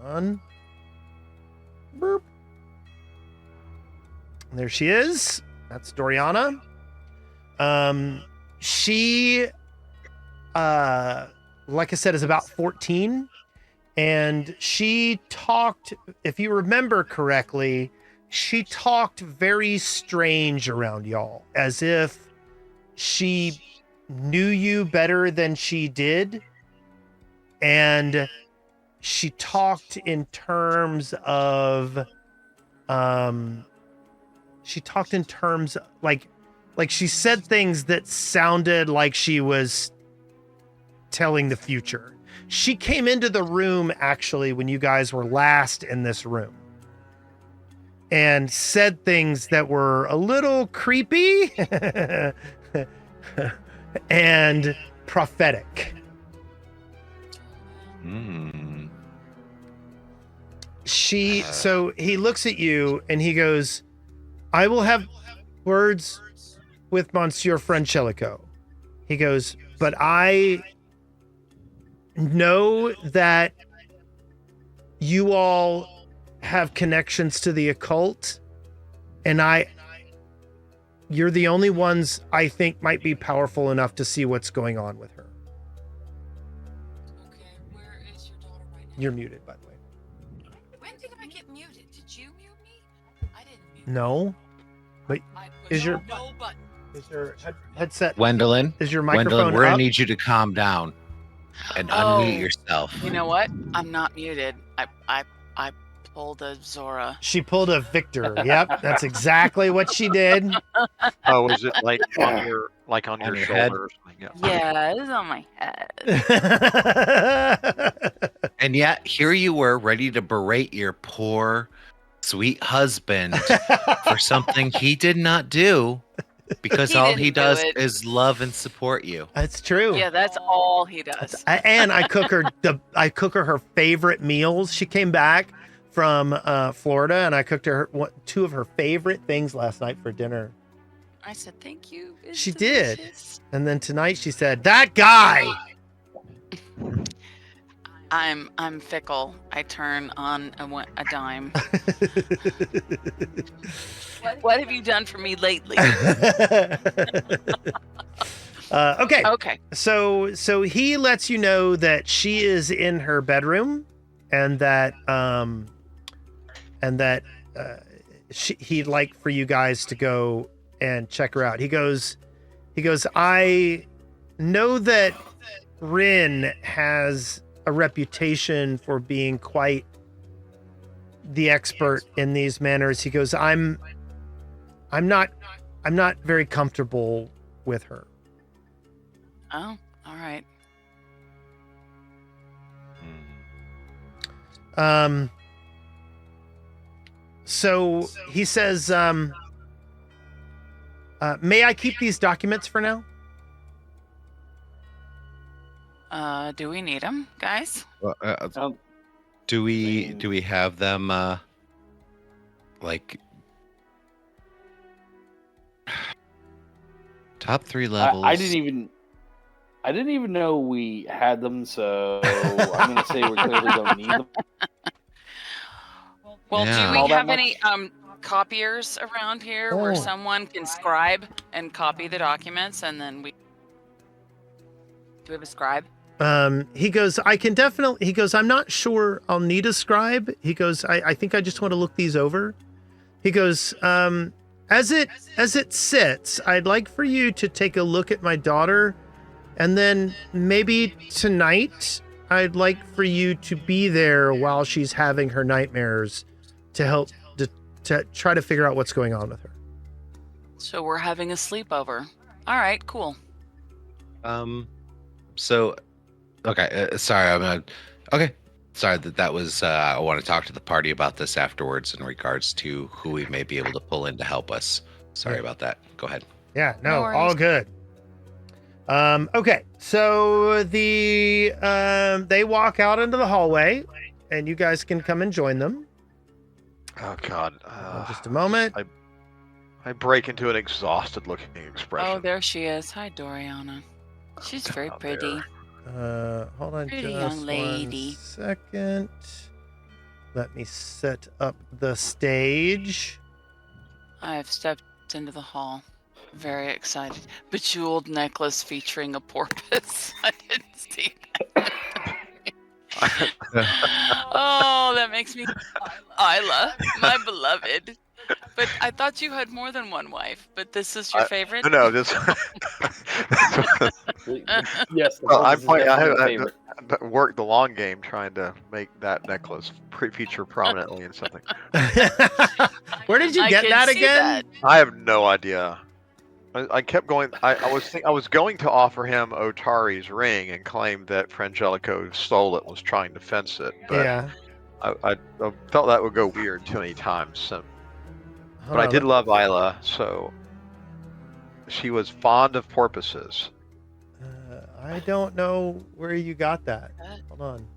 On. Burp. There she is. That's Doriana. She, like I said, is about 14. And she talked, if you remember correctly, she talked very strange around y'all, as if she knew you better than she did. And she talked in terms of, like she said things that sounded like she was telling the future. She came into the room actually when you guys were last in this room. and said things that were a little creepy and prophetic. So he looks at you and he goes, I will have words with Monsieur Francelico. He goes, but I know that you all have connections to the occult, and you're the only ones I think might be powerful enough to see what's going on with her. Okay, where is your daughter right now? You're muted, by the way. When did I get muted? Did you mute me? I didn't mute. No, but I is pushed your no button. is your headset? Gwendolyn, Is your microphone Gwendolyn, we're up? gonna need you to calm down and unmute yourself. You know what? I'm not muted. I pulled a Zora. She pulled a Victor. Yep, that's exactly what she did. Oh, was it like on your On your your head? shoulder or something? Yeah. Yeah, it was on my head. And yet, here you were, ready to berate your poor, sweet husband for something he did not do, because He all didn't he do does it. is love and support you. That's true. Yeah, that's all he does. And I cook her her favorite meals. She came back from Florida, and I cooked her two of her favorite things last night for dinner. I said, thank you. It's She did. delicious." And then tonight she said, "That guy." I'm fickle. I turn on a dime. What have you done for me lately? Okay. Okay. So he lets you know that she is in her bedroom, and that he'd like for you guys to go and check her out. He goes, I know that Rin has a reputation for being quite the expert in these manners. He goes, I'm not very comfortable with her. Oh, all right. So he says, may I keep these documents for now? Do we need them, guys? Do we have them like top 3 levels? I didn't even know we had them, so I'm gonna say we clearly don't need them. Well, Yeah. do we All that have much? any copiers around here where Oh. someone can scribe and copy the documents, and then do we have a scribe? He goes, I can definitely, he goes, I'm not sure I'll need a scribe. He goes, I think I just want to look these over. He goes, as it sits, I'd like for you to take a look at my daughter, and then maybe tonight I'd like for you to be there while she's having her nightmares to help to try to figure out what's going on with her. So we're having a sleepover. All right, cool. So, okay. Sorry, okay. Sorry that was. I want to talk to the party about this afterwards in regards to who we may be able to pull in to help us. Sorry Yeah. about that. Go ahead. Yeah, No no, worries. all good. Okay, so they walk out into the hallway, and you guys can come and join them. Oh God. Just a moment. I break into an exhausted-looking expression. Oh, there she is. Hi, Doriana. She's very Out pretty. there. Hold on Pretty just young lady. 1 second. Let me set up the stage. I've stepped into the hall. Very excited. Bejeweled necklace featuring a porpoise. I didn't see that. Oh, that makes me Isla, my beloved. But I thought you had more than one wife. But this is your favorite? No, just Yes. well, I'm I playing. I worked the long game trying to make that necklace feature prominently in something. Where did you I get can that see again? that. I have no idea. I kept going. I was going to offer him Otari's ring and claim that Frangelico stole it, and was trying to fence it, but Yeah. I felt that would go weird too many times. So But I did love Isla, so she was fond of porpoises. I don't know where you got that. Hold on.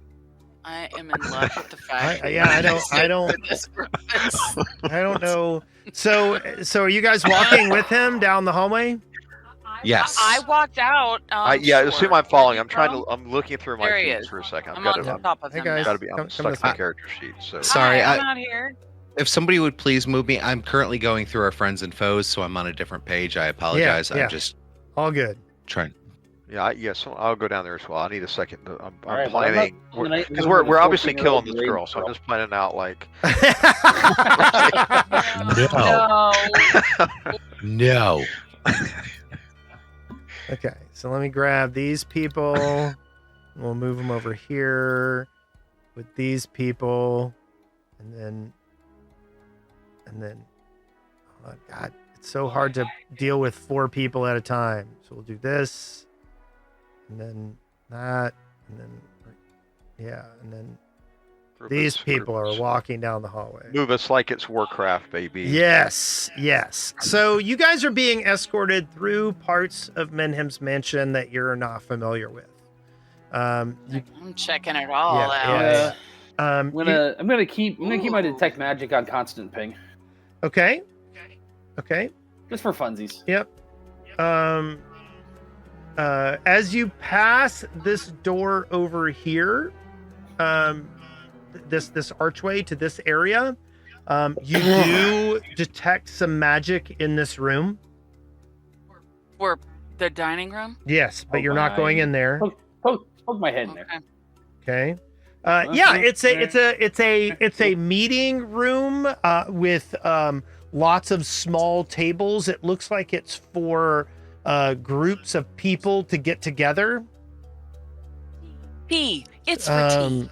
I am in love with the fact. I don't know. So are you guys walking with him down the hallway? Yes. I walked out. Yeah, assume I'm following. I'm From? I'm looking through my There he feeds is. for a second. I'm on top of Hey him. guys, now. I'm come stuck in this my way. character sheet. So Sorry, Hi, I'm out here. if somebody would please move me, I'm currently going through our friends and foes, so I'm on a different page. I apologize. yeah. I'm just All good. trying. yeah, so I'll go down there as well. I need a second. I'm All right, well, I'm planning not- because we're obviously 14-year-old killing this girl, so I'm just planning out like No. Okay, so let me grab these people. We'll move them over here with these people, and then. Oh God, it's so hard to deal with 4 people at a time. So we'll do this, and then that, and then and then these people are walking down the hallway. Move us like it's Warcraft, baby. Yes. So you guys are being escorted through parts of Menhem's mansion that you're not familiar with. I'm checking it all out. Yeah. I'm gonna keep my detect magic on constant ping, Okay. just for funsies. Yep. As you pass this door over here, this archway to this area, you do detect some magic in this room. For the dining room. Yes, but Oh, you're not going in there. Poke my head in there. Okay. Okay. Yeah, it's a meeting room with lots of small tables. It looks like it's for groups of people to get together. Tea. It's for tea.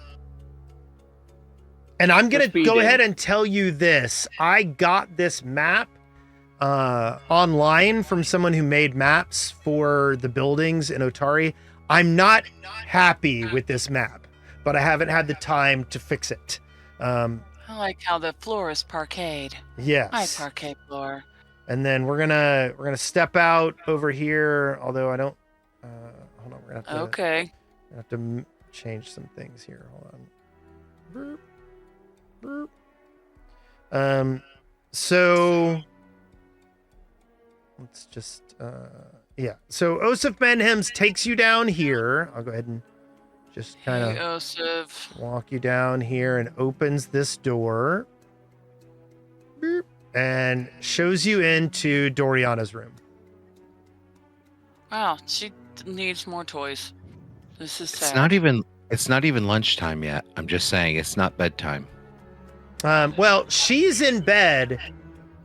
And I'm gonna Just be go there. ahead and tell you this. I got this map online from someone who made maps for the buildings in Otari. I'm not happy with this map, but I haven't had the time to fix it. I like how the floor is parquet. Yes. Hi, parquet floor. And then we're gonna step out over here. Although I don't. Hold on. We're gonna have to. Okay. I have to change some things here. Hold on. Boop. Boop. So let's just yeah. So Osif Menhems takes you down here. I'll go ahead and just kind of Hey, Osif. walk you down here and opens this door. Boop. And shows you into Doriana's room. Wow, she needs more toys. This is sad. It's not even lunchtime yet. I'm just saying it's not bedtime. Well, she's in bed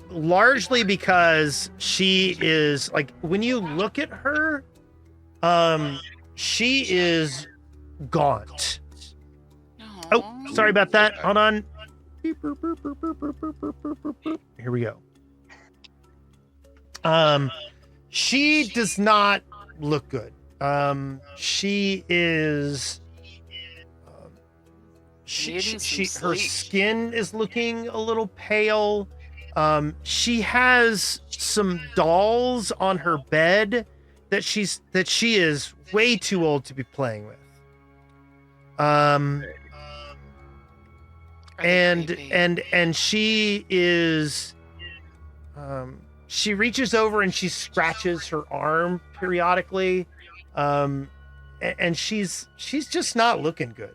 largely because she is like, when you look at her, she is gaunt. Oh, sorry about that. Hold on. Beep, boop, boop, boop, boop, boop, boop, boop, boop, boop, boop. Here we go. She does not look good. She is. Her skin is looking a little pale. She has some dolls on her bed that she is way too old to be playing with. And she is she reaches over and she scratches her arm periodically, and she's just not looking good.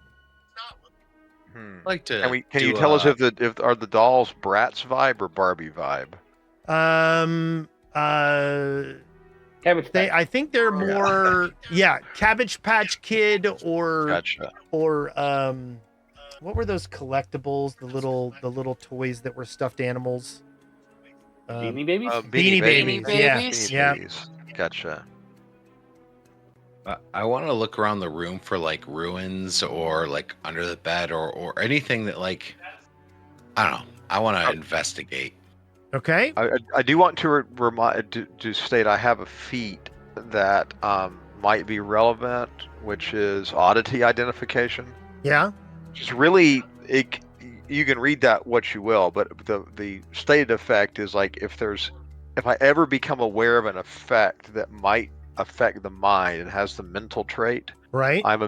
I'd like to. Can you tell us if are the dolls Bratz vibe or Barbie vibe? Cabbage Patch. I think they're more Cabbage Patch Kid or Gotcha. or what were those collectibles, the little toys that were stuffed animals? Beanie Babies? Beanie Babies. Babies? Yeah. Gotcha. I want to look around the room for like ruins or like under the bed or anything that like I don't know. I want to investigate. Okay. I do want to to state I have a feat that might be relevant, which is oddity identification. Yeah. Which is really you can read that what you will, but the stated effect is like if I ever become aware of an effect that might affect the mind and has the mental trait, Right. I'm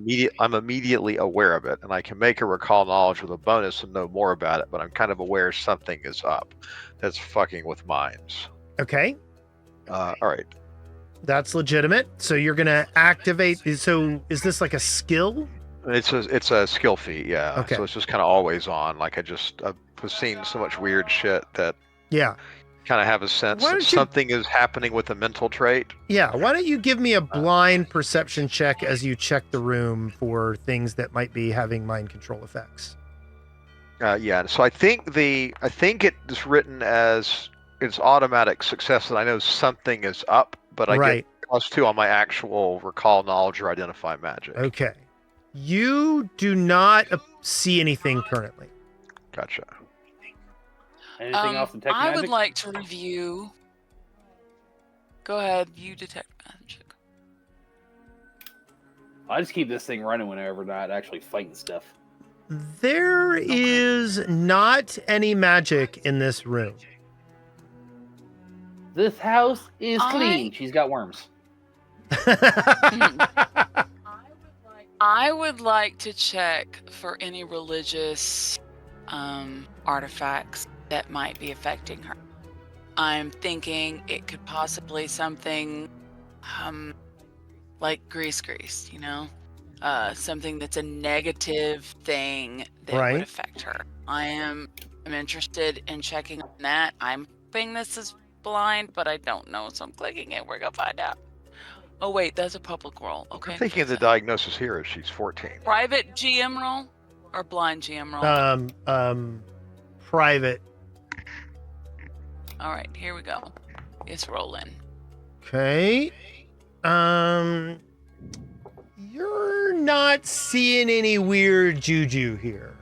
immediately aware of it, and I can make a recall knowledge with a bonus and know more about it. But I'm kind of aware something is up that's fucking with minds. Okay. All right. That's legitimate. So you're gonna activate. So is this like a skill? It's a skill feat, yeah. Okay. So it's just kind of always on. Like I was seeing so much weird shit that Yeah. kind of have a sense Why that don't you- something is happening with a mental trait. Yeah. Why don't you give me a blind perception check as you check the room for things that might be having mind control effects? Yeah. So I think it is written as it's automatic success, and I know something is up, but I Right. get +2 on my actual recall knowledge or identify magic. Okay. You do not see anything currently. Gotcha. Anything off the tech I magic? would like to review. Go ahead, you detect magic. I just keep this thing running whenever we're not actually fighting stuff. There is not any magic in this room. This house is I- clean. She's got worms. I would like to check for any religious artifacts that might be affecting her. I'm thinking it could possibly something like grease, you know? Something that's a negative thing that Right. would affect her. I'm interested in checking on that. I'm hoping this is blind, but I don't know, so I'm clicking it. We're gonna find out. Oh wait, that's a public roll. Okay. I'm thinking the diagnosis here is she's 14. Private GM roll or blind GM roll? Private. All right, here we go. It's rolling. Okay. You're not seeing any weird juju here.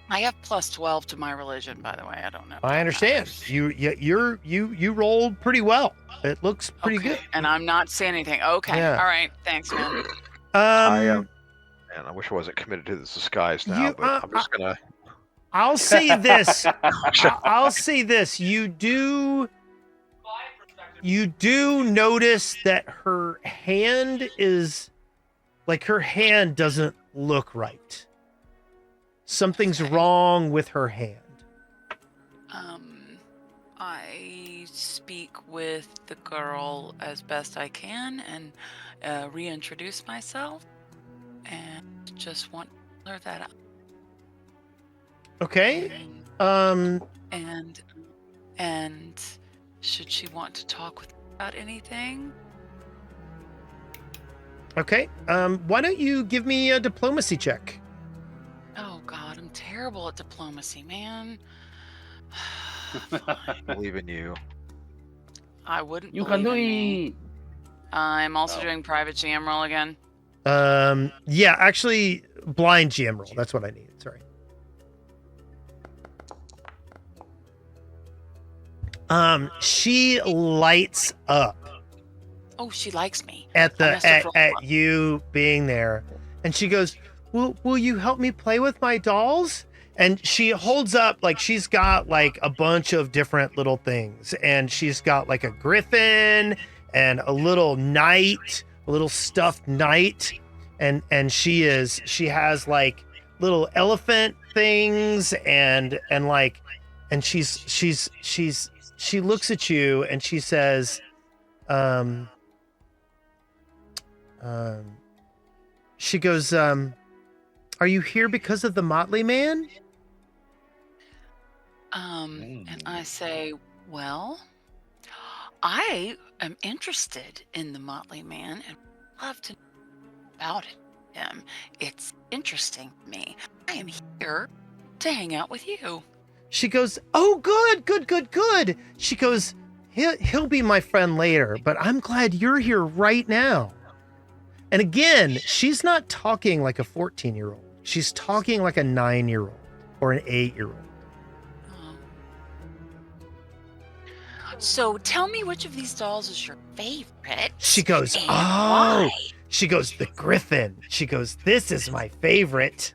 I have +12 to my religion, by the way. I don't know. I understand. You rolled pretty well. It looks pretty Okay, good. and I'm not seeing anything. Okay. Yeah. All right. Thanks, man. Man, I wish I wasn't committed to this disguise now, You- but I'm just gonna. I'll say this. I'll say this. You do notice that her hand doesn't look right. Something's wrong with her hand. I speak with the girl as best I can and reintroduce myself, and just want to clear that up. Okay. Um. And should she want to talk with me about anything? Okay. Why don't you give me a diplomacy check? Oh God, I'm terrible at diplomacy, man. I believe in you. I wouldn't. You can do believe in me. it. I'm also Oh. doing private GM roll again. Yeah, actually, blind GM roll. That's what I needed. Sorry. She lights up Oh, she likes me. at I must have rolled at one. you being there, and she goes, "Will you help me play with my dolls?" And she holds up, like, she's got like a bunch of different little things, and she's got like a griffin and a little knight, a little stuffed knight, and she has like little elephant things, and she looks at you and she says, she goes, "Are you here because of the Motley Man?" And I say, well, I am interested in the Motley Man and love to know about him. It's interesting to me. I am here to hang out with you. She goes, "Oh, good. She goes, he'll be my friend later, but I'm glad you're here right now." And again, she's not talking like a 14-year-old. She's talking like a 9-year-old or an 8-year-old. So tell me which of these dolls is your favorite. She goes, and "Oh." why. She goes, "The Griffin." She goes, "This is my favorite."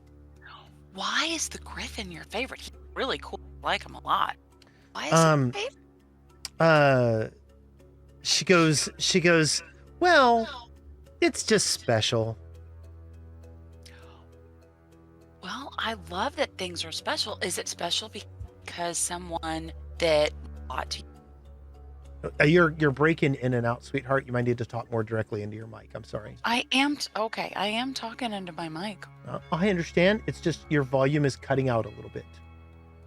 why is the Griffin your favorite? He's really cool. I like him a lot. Why is he your favorite? She goes, well, it's just special. Well, I love that things are special. Is it special because someone that ought to? You're breaking in and out, sweetheart. You might need to talk more directly into your mic. I'm sorry. I am okay. I am talking into my mic. I understand. It's just your volume is cutting out a little bit.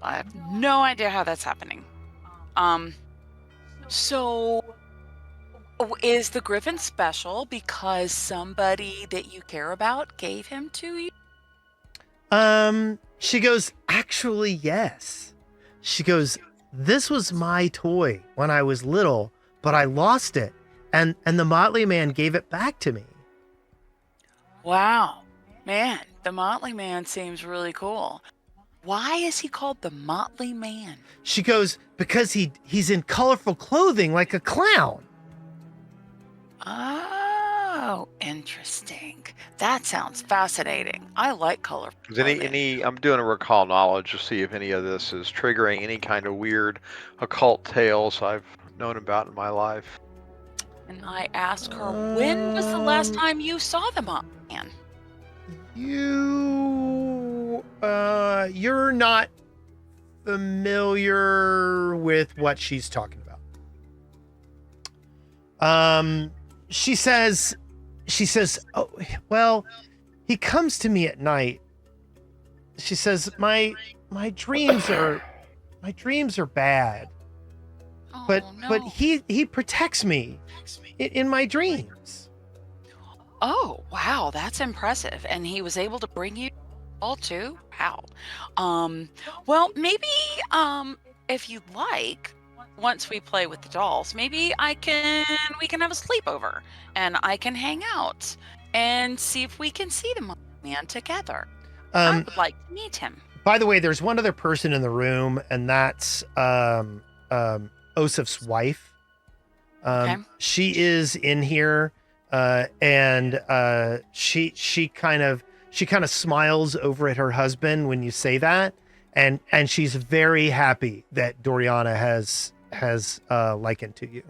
I have no idea how that's happening. So is the Griffin special because somebody that you care about gave him to you? She goes, actually, yes. She goes, this was my toy when I was little, but I lost it. And the Motley Man gave it back to me. Wow. Man, the Motley Man seems really cool. Why is he called the Motley Man? She goes, because he's in colorful clothing like a clown. Oh, interesting. That sounds fascinating. I like color. Is any? I'm doing a recall knowledge to see if any of this is triggering any kind of weird occult tales I've known about in my life. And I ask her, when was the last time you saw the Motley Man? You're not familiar with what she's talking about. She says, oh, well, he comes to me at night. She says, my dreams are bad. Oh, But no. he protects me in my dreams. Oh, wow, that's impressive. And he was able to bring you all too? Wow. Well, maybe if you'd like, once we play with the dolls, maybe we can have a sleepover and I can hang out and see if we can see the man together. I would like to meet him. By the way, there's one other person in the room, and that's Osif's wife. Okay. She is in here, and she kind of smiles over at her husband when you say that, and she's very happy that Doriana has likened to you.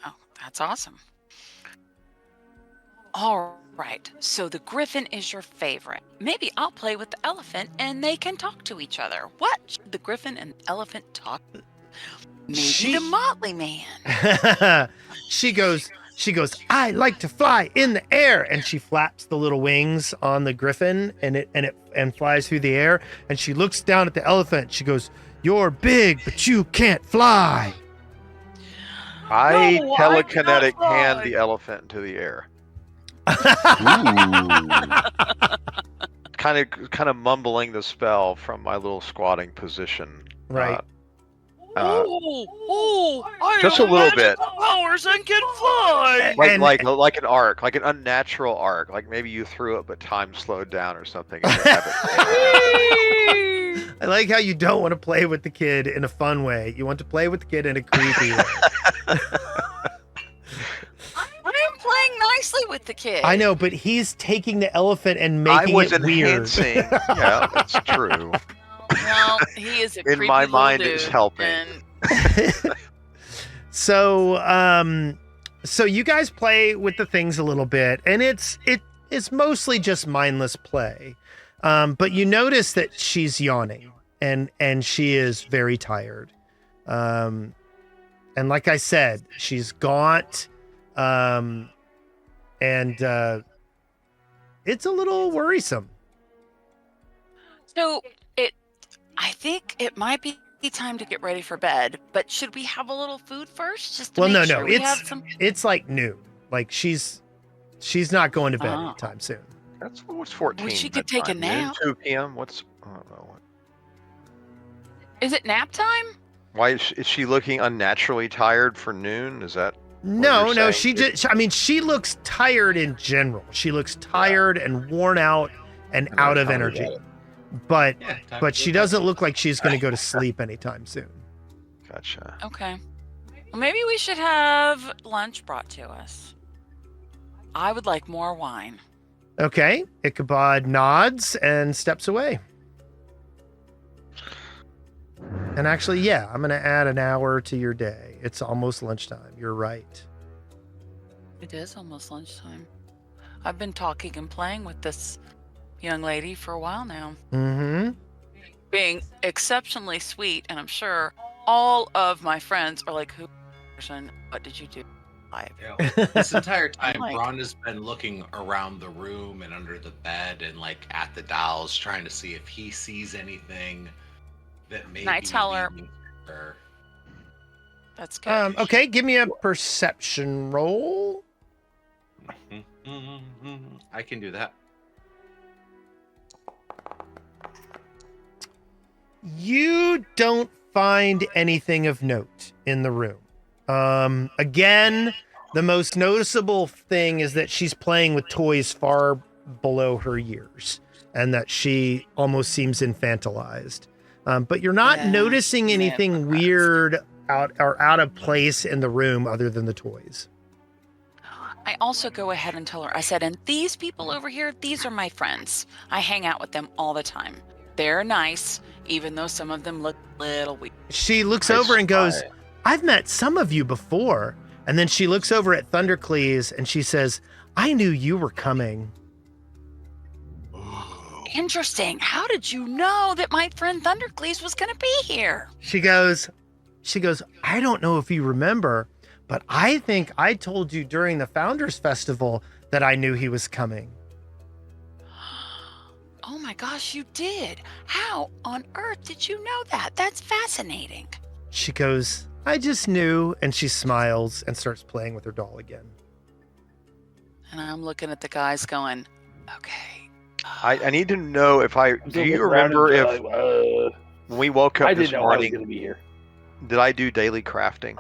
Oh, that's awesome. All right, so the Griffin is your favorite. Maybe I'll play with the elephant and they can talk to each other. What should the Griffin and the elephant talk? Maybe the Motley Man. She goes, I like to fly in the air, and she flaps the little wings on the Griffin and it flies through the air, and she looks down at the elephant. She goes, you're big, but you can't fly. I No, I telekinetic cannot hand fly. the elephant into the air. Kind of mumbling the spell from my little squatting position. Right. I just have a little magical bit. powers and can fly. And- Like an arc, like an unnatural arc. Like maybe you threw it, but time slowed down or something. And you have it. I like how you don't want to play with the kid in a fun way. You want to play with the kid in a creepy way. I'm playing nicely with the kid. I know, but he's taking the elephant and I making was it weird. enhancing. Yeah, that's true. Well, he is a In creepy my little mind, dude, it's helping. and So you guys play with the things a little bit, and it's mostly just mindless play. But you notice that she's yawning and she is very tired. And like I said, she's gaunt. And it's a little worrisome. so I think it might be time to get ready for bed. But should we have a little food first, just to Well, make no, sure we have it's some? it's like noon. Like she's not going to bed Oh. anytime soon. That's what's 14. she could take a bedtime, noon, nap. 2 p.m. What's I don't know. Is it nap time? Why is she looking unnaturally tired for noon? Is that No, you're she saying? just, I mean, she looks tired in general. She looks tired and worn out and And out I of kinda energy. get it. But she doesn't look like she's going to go to sleep anytime soon. Gotcha. Okay. Well, maybe we should have lunch brought to us. I would like more wine. Okay. Ichabod nods and steps away. And actually, yeah, I'm going to add an hour to your day. It's almost lunchtime. You're right. It is almost lunchtime. I've been talking and playing with this young lady for a while now. Mm-hmm. Being exceptionally sweet, and I'm sure all of my friends are like, "Who person? What did you do?" This entire time, Like- Braun has been looking around the room and under the bed and like at the dolls, trying to see if he sees anything that maybe. And I tell her- leads her. That's good. Okay, give me a perception roll. I can do that. You don't find anything of note in the room. Again, the most noticeable thing is that she's playing with toys far below her years and that she almost seems infantilized. But you're not Yeah, noticing anything never weird out of place in the room other than the toys. I also go ahead and tell her, I said, and these people over here, these are my friends. I hang out with them all the time. They're nice, even though some of them look a little weird. She looks over and goes, I've met some of you before. And then she looks over at Thundercleese and she says, I knew you were coming. Interesting. How did you know that my friend Thundercleese was going to be here? She goes, I don't know if you remember, but I think I told you during the Founders Festival that I knew he was coming. Oh my gosh, you did. How on earth did you know that? That's fascinating. She goes, I just knew. And she smiles and starts playing with her doll again. And I'm looking at the guys going, okay. I need to know if do you remember if when we woke up I this didn't know I was morning, going to be here. did I do daily crafting?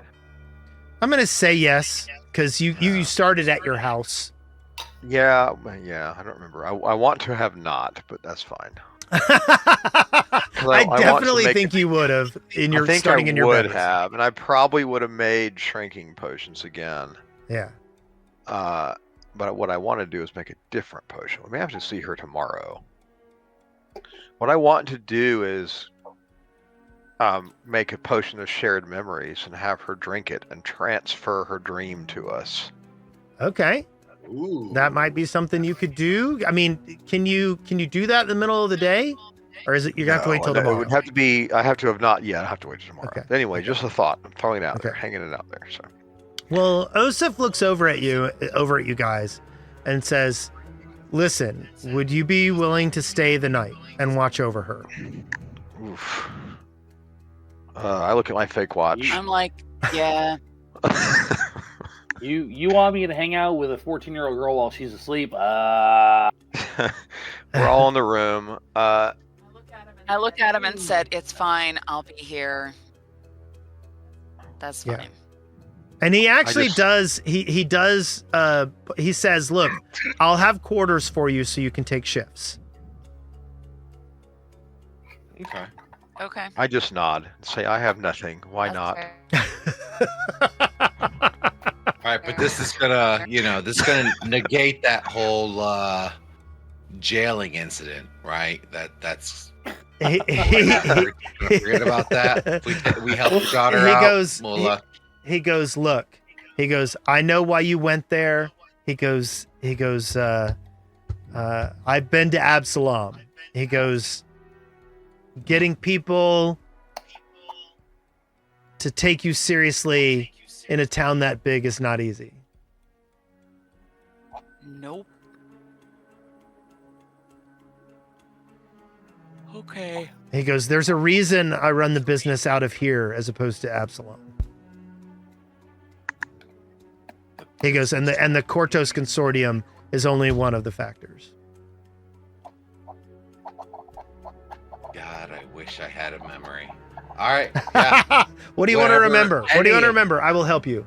I'm going to say yes, because you started at your house. Yeah, I don't remember. I want to have not, but that's fine. I want to definitely make think you would have starting in your would bed. have, and I probably would have made shrinking potions again. Yeah. But what I want to do is make a different potion. We may have to see her tomorrow. What I want to do is make a potion of shared memories and have her drink it and transfer her dream to us. Okay. Ooh. That might be something you could do. I mean, can you do that in the middle of the day? Or is it you have to wait till No, tomorrow? It would have to be. I have to have not yet. I have to wait till tomorrow. Okay. Anyway, just a thought. I'm throwing it out there, Okay. hanging it out there. So. Well, Osif looks over at you guys, and says, "Listen, would you be willing to stay the night and watch over her?" Oof. I look at my fake watch. I'm like, yeah. You want me to hang out with a 14-year-old girl while she's asleep? We're all in the room. I looked at him and said, it's fine. I'll be here. That's Yeah. fine. And he actually just- does. He says, "Look, I'll have quarters for you so you can take shifts." Okay. Okay. I just nod and say, I have nothing. Why That's not? fair. All right, but this is gonna, this is gonna negate that whole jailing incident, right? That's he, forget about that. If we help your daughter He out. goes- We'll, he goes, "Look," he goes, "I know why you went there." He goes, "I've been to Absalom." He goes, "Getting people to take you seriously in a town that big is not easy." Nope. Okay. He goes, "There's a reason I run the business out of here as opposed to Absalom." He goes, and the Kortos Consortium is only one of the factors. God, I wish I had a memory. All right. Yeah. What do you want to Whatever, remember? What do you want to any- remember? I will help you.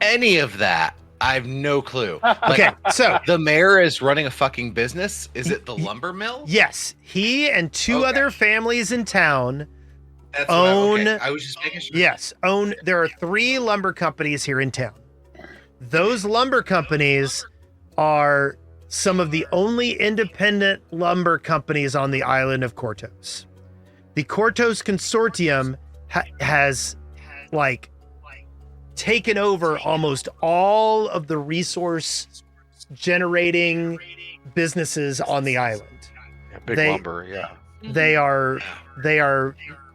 Any of that, I have no clue. Like, Okay, so the mayor is running a fucking business. Is it the lumber mill? yes, he and two Okay. other families in town That's own- I was just making sure. there are 3 lumber companies here in town. Those lumber companies are some of the only independent lumber companies on the island of Kortos. the Kortos Consortium has like taken over almost all of the resource generating businesses on the island. Yeah, big They- lumber, yeah. They are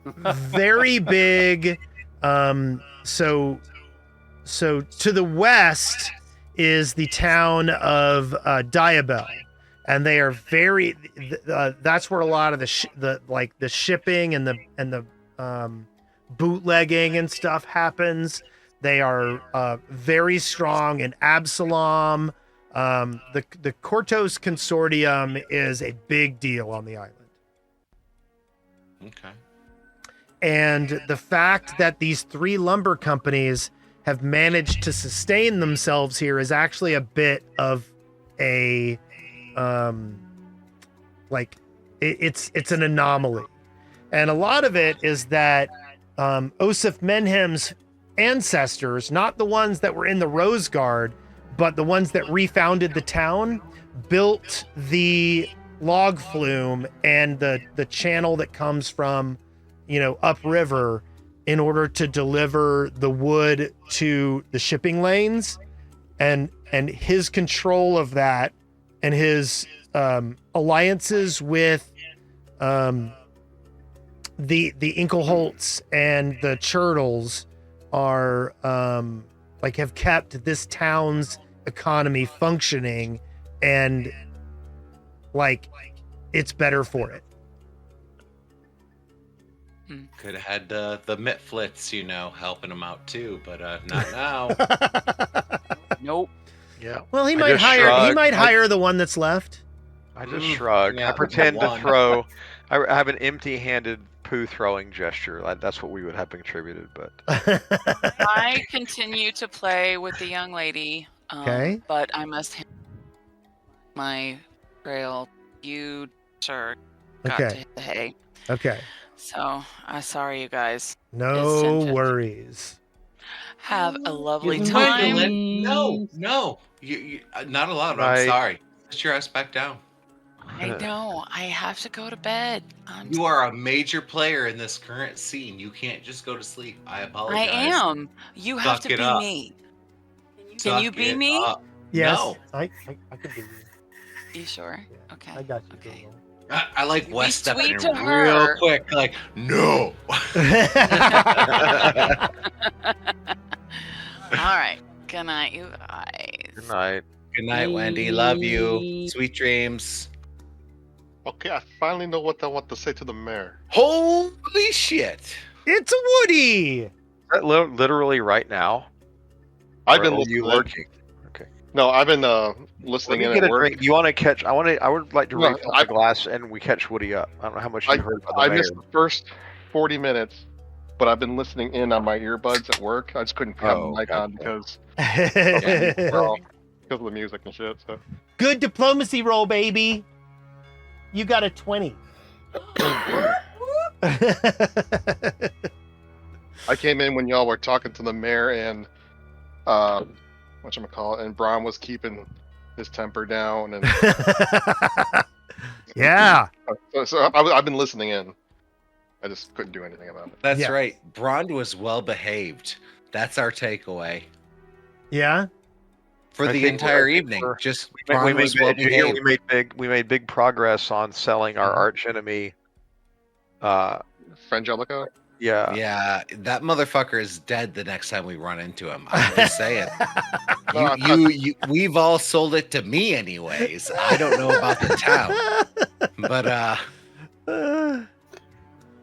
very big. So to the west is the town of Diabel, and they are very. That's where a lot of the shipping and the bootlegging and stuff happens. They are very strong in Absalom. The Kortos Consortium is a big deal on the island. Okay. And the fact that these 3 lumber companies have managed to sustain themselves here is actually a bit of a it's an anomaly. And a lot of it is that Osif Menhem's ancestors, not the ones that were in the Rose Guard, but the ones that refounded the town, built the log flume and the channel that comes from, upriver in order to deliver the wood to the shipping lanes, and his control of that and his alliances with the Inkelholtz and the Churtles are have kept this town's economy functioning, and it's better for it. Could have had the Mitflits, helping him out too, but not now. Nope. Yeah. Well, he I might just hire shrugged. hire the one that's left. I just shrug. Yeah, I pretend to one. throw. I have an empty-handed poo throwing gesture. That's what we would have contributed, but I continue to play with the young lady. Okay. But I must hand my trail. You, sir, got Okay. to hit the hay. Okay. So I'm sorry, you guys. No sentient. worries. Have a lovely Give him time. Gwendolyn. No. You not allowed. Right. I'm sorry. Put your ass back down. I know. I have to go to bed. You are a major player in this current scene. You can't just go to sleep. I apologize. I am. You have Suck to it be up. me. Can Suck you be it me? up. Yes. No. I could do you. You sure? Yeah, Okay. I got you. Okay. I like You be West stepping in sweet real to her. quick. Like, no. All right. Good night, you guys. good night. Good night, Wendy. Love you. Sweet dreams. Okay, I finally know what I want to say to the mayor. Holy shit. It's a Woody. Is that literally right now? I've Or been are you listening. lurking? No, I've been Let listening me in get at a work. drink. You want to catch? I would like to No, refill my glass and we catch Woody up. I don't know how much you heard about the I mayor. missed the first 40 minutes, but I've been listening in on my earbuds at work. I just couldn't have Oh, the mic gotcha. on because of the music and shit. So Good diplomacy roll, baby. You got a 20. I came in when y'all were talking to the mayor and whatchamacallit, and Braun was keeping his temper down, and Yeah. so I've been listening in. I just couldn't do anything about it. That's Yeah. right. Brond was well behaved. That's our takeaway Yeah. for I the think entire we're- evening. Just We Brond made, was well did you hear behaved. we made big progress on selling our arch enemy. Frangelico? Yeah. Yeah, that motherfucker is dead the next time we run into him. I'm just saying. No, I We've all sold it to me anyways. I don't know about the town, but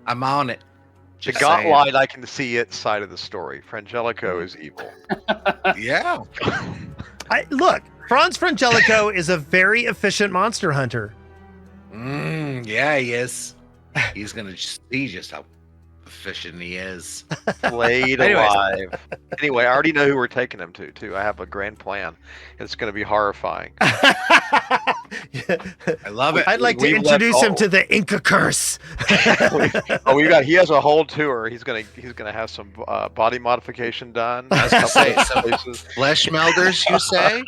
I'm on it. The Just saying. Gauntlight, I can see its side of the story. Frangelico is evil. Yeah. Look, Franz Frangelico is a very efficient monster hunter. Yeah, he is. He's gonna see just how efficient he is. Flayed Anyways. alive. Anyway, I already know who we're taking him to, too. I have a grand plan. It's going to be horrifying. I love it. I'd like to We left introduce him all- to the Inca curse. He has a whole tour. He's gonna have some body modification done. I was gonna say, so Places. flesh melders, you say?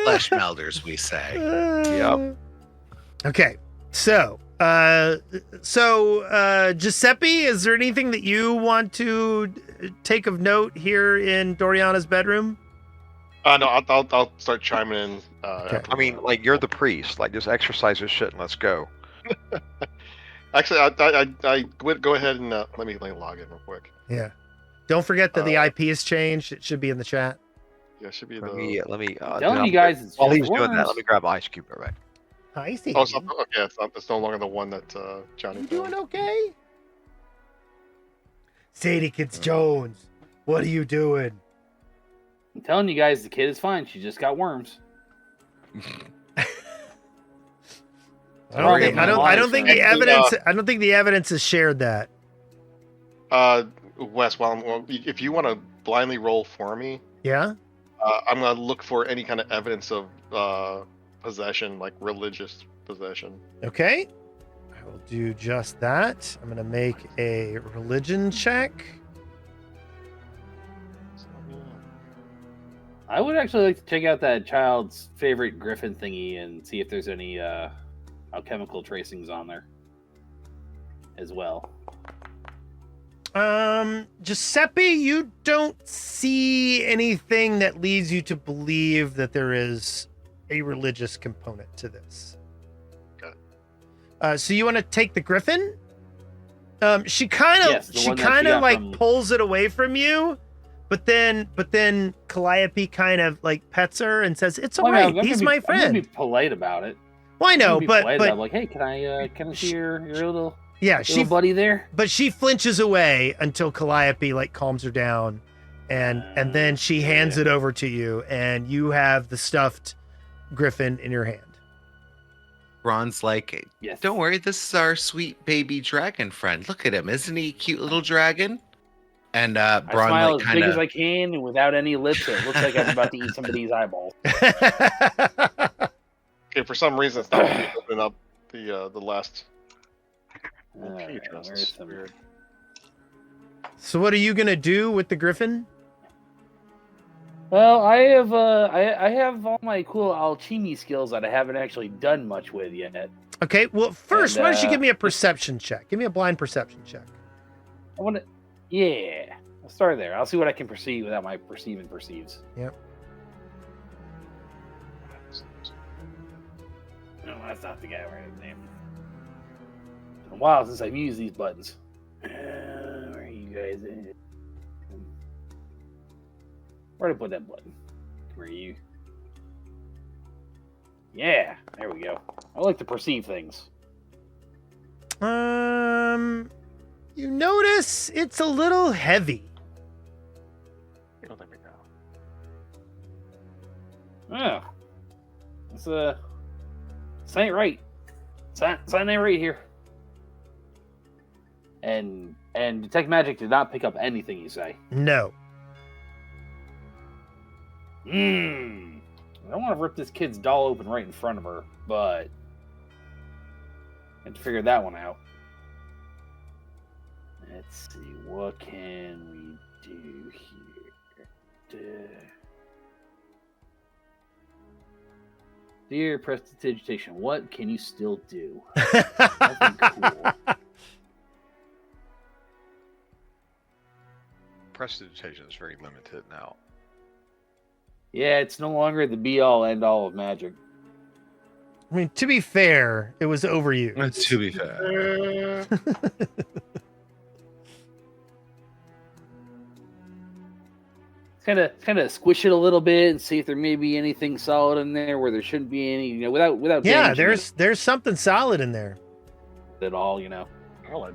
Flesh melders, we say. Yep. Okay, so Giuseppe, is there anything that you want to take of note here in Doriana's bedroom? No, I'll start chiming in. Okay. after I mean, that. like, you're the priest. Like, just exercise this shit and let's go. Actually, I would go ahead and let me log in real quick. Yeah. Don't forget that the IP has changed. It should be in the chat. Yeah, it should be Let the. me. Telling you guys, it's While just he's doing that, worms. let me grab an ice cube real quick. I see. Oh, it's no longer the one that Johnny. You found. doing okay? Sadie Kids Jones, what are you doing? I'm telling you guys, the kid is fine. She just got worms. I don't think the Actually, evidence. I don't think the evidence has shared that. Wes, if you want to blindly roll for me, Yeah. I'm gonna look for any kind of evidence of possession, like religious possession. Okay. I will do just that. I'm gonna make a religion check. I would actually like to check out that child's favorite griffin thingy and see if there's any alchemical tracings on there as well. Giuseppe, you don't see anything that leads you to believe that there is a religious component to this. Okay. So you want to take the griffin? She kind of, Yes, the one that she got like from- pulls it away from you, but then Calliope kind of like pets her and says, "It's all right. He's my I'm gonna friend." be polite about it. Well, I know, I'm gonna be but polite about it. Like, hey, can I see your little yeah, little buddy there? but she flinches away until Calliope like calms her down, and then she hands it over to you, and you have the stuffed griffin in your hand. Ron's like, Yes. don't worry, this is our sweet baby dragon friend. Look at him, isn't he a cute little dragon? And I Bron smile like as kind big as of I can and without any lips. So it looks like I'm about to eat somebody's eyeball. Okay, for some reason it's not letting me open up the last. Alright, This where's is some- weird. So what are you gonna do with the griffin? Well, I have all my cool alchemy skills that I haven't actually done much with yet. Okay, well first, And, why don't you give me a perception check? Give me a blind perception check. I want to, yeah. I'll start there. I'll see what I can perceive without my perceiving perceives. Yep. No, that's not the guy right name. It's been a while since I've used these buttons. Where are you guys at? Where'd I put that button? Where are you? Yeah, there we go. I like to perceive things. You notice it's a little heavy. Oh, there we go. Oh, it's this ain't right. Sign ain't right here. And detect magic did not pick up anything you say. No. I don't want to rip this kid's doll open right in front of her, but I have to figure that one out. Let's see, what can we do here? Dear prestidigitation, what can you still do? Nothing cool. Prestidigitation is very limited now. Yeah, it's no longer the be-all, end-all of magic. I mean, to be fair, it was overused. To be fair. Kind of squish it a little bit and see if there may be anything solid in there where there shouldn't be any, without Yeah, damaging there's something solid in there. it at all, Solid.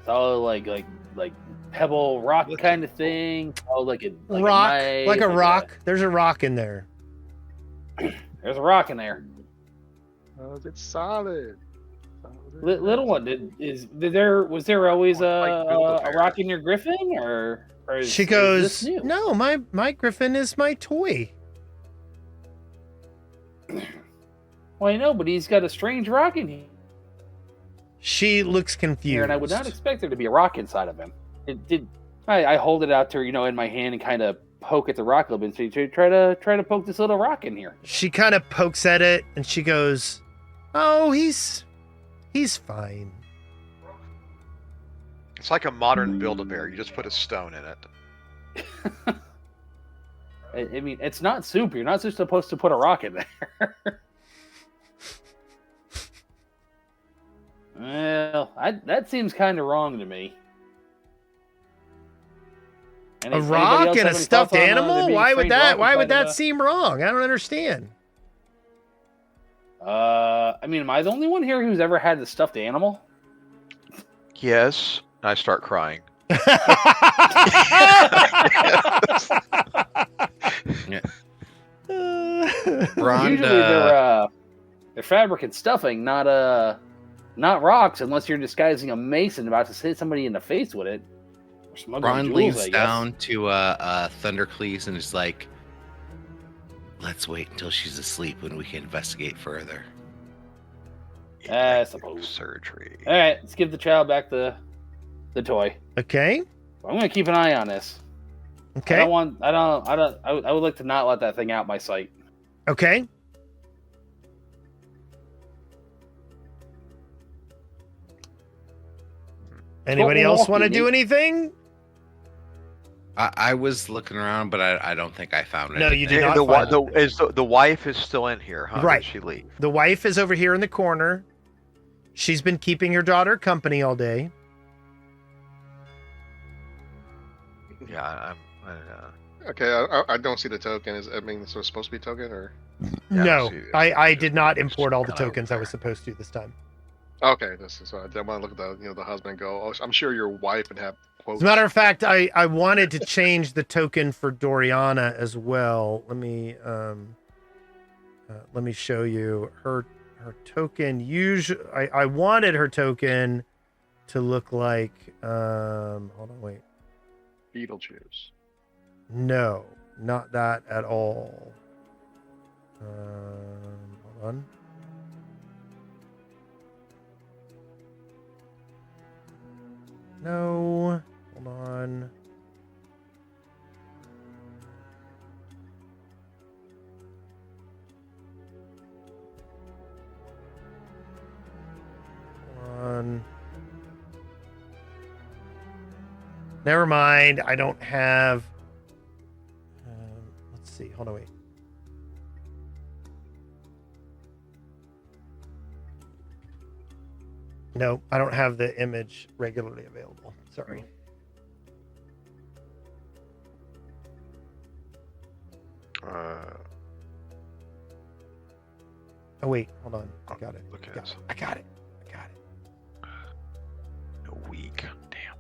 solid like pebble rock kind of thing. Oh, like a Rock, knife, like a rock. There's a rock in there. There's a rock in there. Oh, it's solid. Little one, was there always a rock in your griffin, or She is goes, this new? "No, my griffin is my toy." Well, I know, but he's got a strange rock in here. She looks confused. And I would not expect there to be a rock inside of him. I hold it out to her, in my hand and kind of poke at the rock a little bit. So you try to poke this little rock in here. She kind of pokes at it and she goes, "Oh, he's fine." It's like a modern Build-A-Bear. You just put a stone in it. I mean, it's not soup. You're not just supposed to put a rock in there. Well, that seems kind of wrong to me. A rock and a stuffed animal? Why would that seem wrong? I don't understand. I mean, am I the only one here who's ever had a stuffed animal? Yes. I start crying. Usually they're fabric and stuffing, not rocks, unless you're disguising a mason about to hit somebody in the face with it. Or smuggling Ron jewels, leans I guess. down to Thundercleese and is like, "Let's wait until she's asleep when we can investigate further." I suppose. Surgery. All right, let's give the child back the toy. Okay. I'm gonna keep an eye on this. Okay. I would like to not let that thing out my sight. Okay. Anybody else want to do anything? I was looking around, but I don't think I found it. No, you did not. The wife is still in here, huh? Right. Did she leave? The wife is over here in the corner. She's been keeping her daughter company all day. Yeah, Okay, I don't see the token. Is it's supposed to be a token or? Yeah, No, she- I did not it's import all the kinda tokens I there. was supposed to this time. Okay, this is. I want to look at the husband and go. Oh, I'm sure your wife would have quotes. As a matter of fact, I wanted to change the token for Doriana as well. Let me show you her token. Usually, I wanted her token to look like. Hold on, wait. Beetlejuice. No, not that at all. Hold on. No, hold on. Hold on. Never mind. I don't have. Let's see. Hold on, wait. No, I don't have the image regularly available. Sorry. Oh wait, hold on. I got it. Look at I got this. it. I got it. A week. Damn.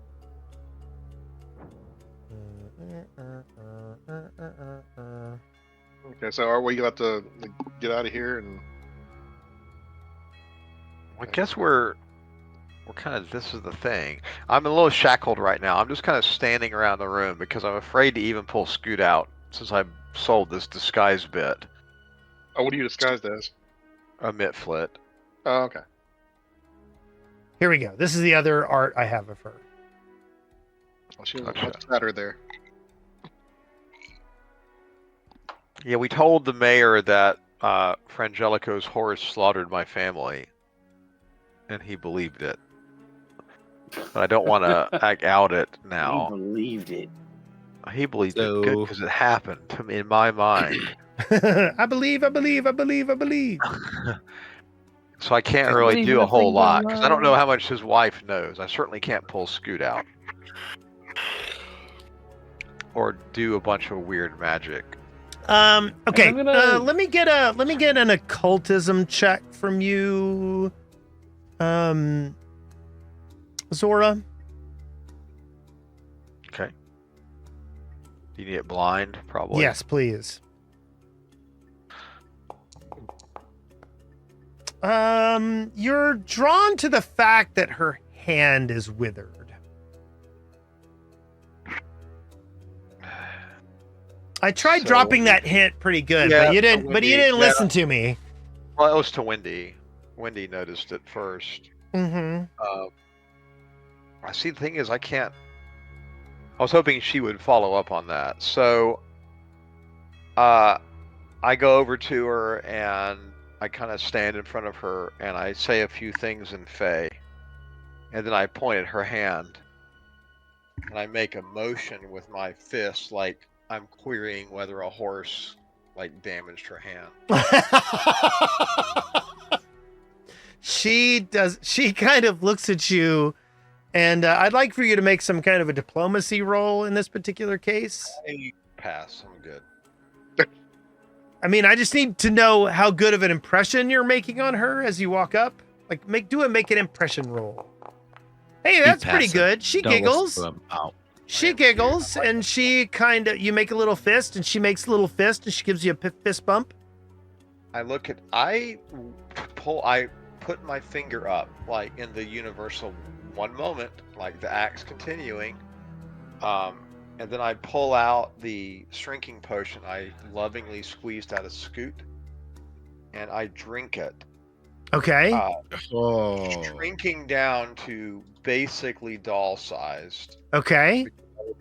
Okay, so are we gonna have to get out of here and? I guess we're kind of. This is the thing. I'm a little shackled right now. I'm just kind of standing around the room because I'm afraid to even pull Scoot out since I sold this disguise bit. Oh, what are you disguised as? A mitflit. Oh, okay. Here we go. This is the other art I have of her. Well, she was Gotcha. much fatter there. Yeah, we told the mayor that Frangelico's horse slaughtered my family, and he believed it. But I don't want to act out it He now. believed it. He believed it So- good because it happened to me in my mind. I believe. So I can't I really believe do in a a whole thing lot of because I don't know love. how much his wife knows. I certainly can't pull Scoot out or do a bunch of weird magic. Okay. I'm gonna- Let me get an occultism check from you, Zora. Okay. Do you need it blind? Probably. Yes, please. You're drawn to the fact that her hand is withered. I tried So- dropping that hint pretty good, Yeah, but you didn't. But you didn't yeah. listen to me. Well, it was to Wendy. Wendy noticed it first. Mm-hmm. I see. The thing is, I can't. I was hoping she would follow up on that. So I go over to her and I kind of stand in front of her and I say a few things in Fey, and then I point at her hand and I make a motion with my fist like I'm querying whether a horse like damaged her hand. She kind of looks at you, and I'd like for you to make some kind of a diplomacy roll in this particular case. I pass. I'm good. I mean, I just need to know how good of an impression you're making on her as you walk up. Like, make an impression roll. Hey, that's pretty good. She giggles. She giggles, and she kind of, you make a little fist, and she makes a little fist, and she gives you a fist bump. I put my finger up, like in the universal one moment, like the act's continuing, and then I pull out the shrinking potion I lovingly squeezed out of Scoot, and I drink it. Okay. Shrinking down to basically doll-sized. Okay.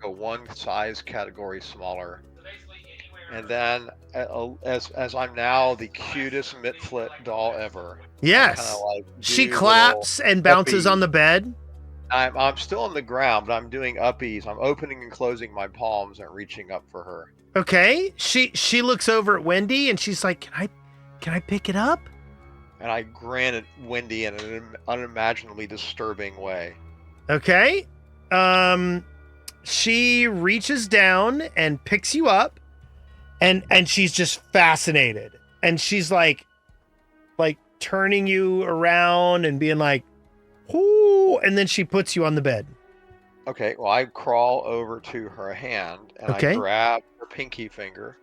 A one size category smaller. And then, as I'm now the cutest Mitflit doll ever. Yes. She claps and bounces on the bed. I'm still on the ground, but I'm doing uppies. I'm opening and closing my palms and reaching up for her. Okay. She looks over at Wendy and she's like, "Can I pick it up?" And I grin at Wendy in an unimaginably disturbing way. Okay. She reaches down and picks you up, and she's just fascinated. And she's like turning you around and being like, "Whoo!" And then she puts you on the bed. Okay, well, I crawl over to her hand and I grab her pinky finger.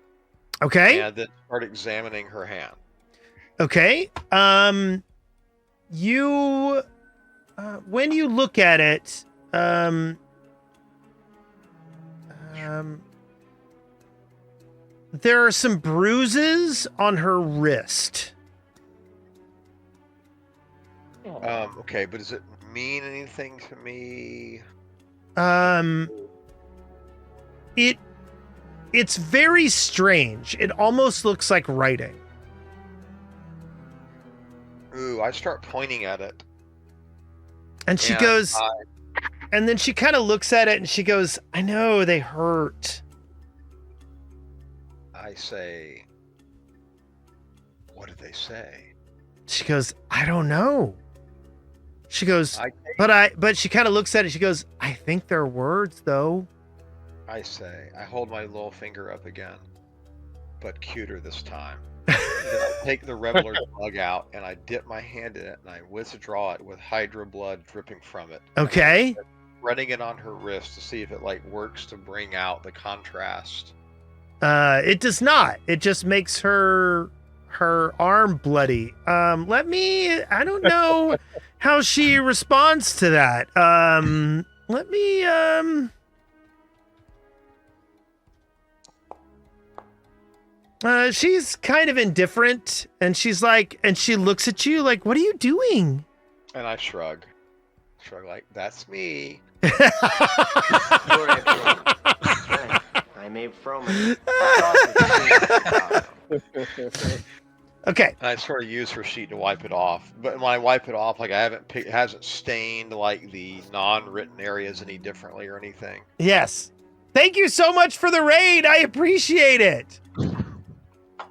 Okay. And then start examining her hand. Okay. You, when you look at it, there are some bruises on her wrist. Okay, but does it mean anything to me? It's very strange. It almost looks like writing. Ooh, I start pointing at it. And she goes, and then she kind of looks at it and she goes, "I know, they hurt." I say, "What did they say?" She goes, "I don't know." She goes, but she kind of looks at it. She goes, "I think they're words, though." I say, I hold my little finger up again, but cuter this time. Then I take the Reveler's bug out and I dip my hand in it and I withdraw it with Hydra blood dripping from it. Okay. Running it on her wrist to see if it works to bring out the contrast. It does not. It just makes her arm bloody. I don't know how she responds to that. She's kind of indifferent, and she's like, and she looks at you like, "What are you doing?" And I shrug like, "That's me." I made Froman. Okay. And I sort of use her sheet to wipe it off, but when I wipe it off, it hasn't stained the non-written areas any differently or anything. Yes. Thank you so much for the raid. I appreciate it.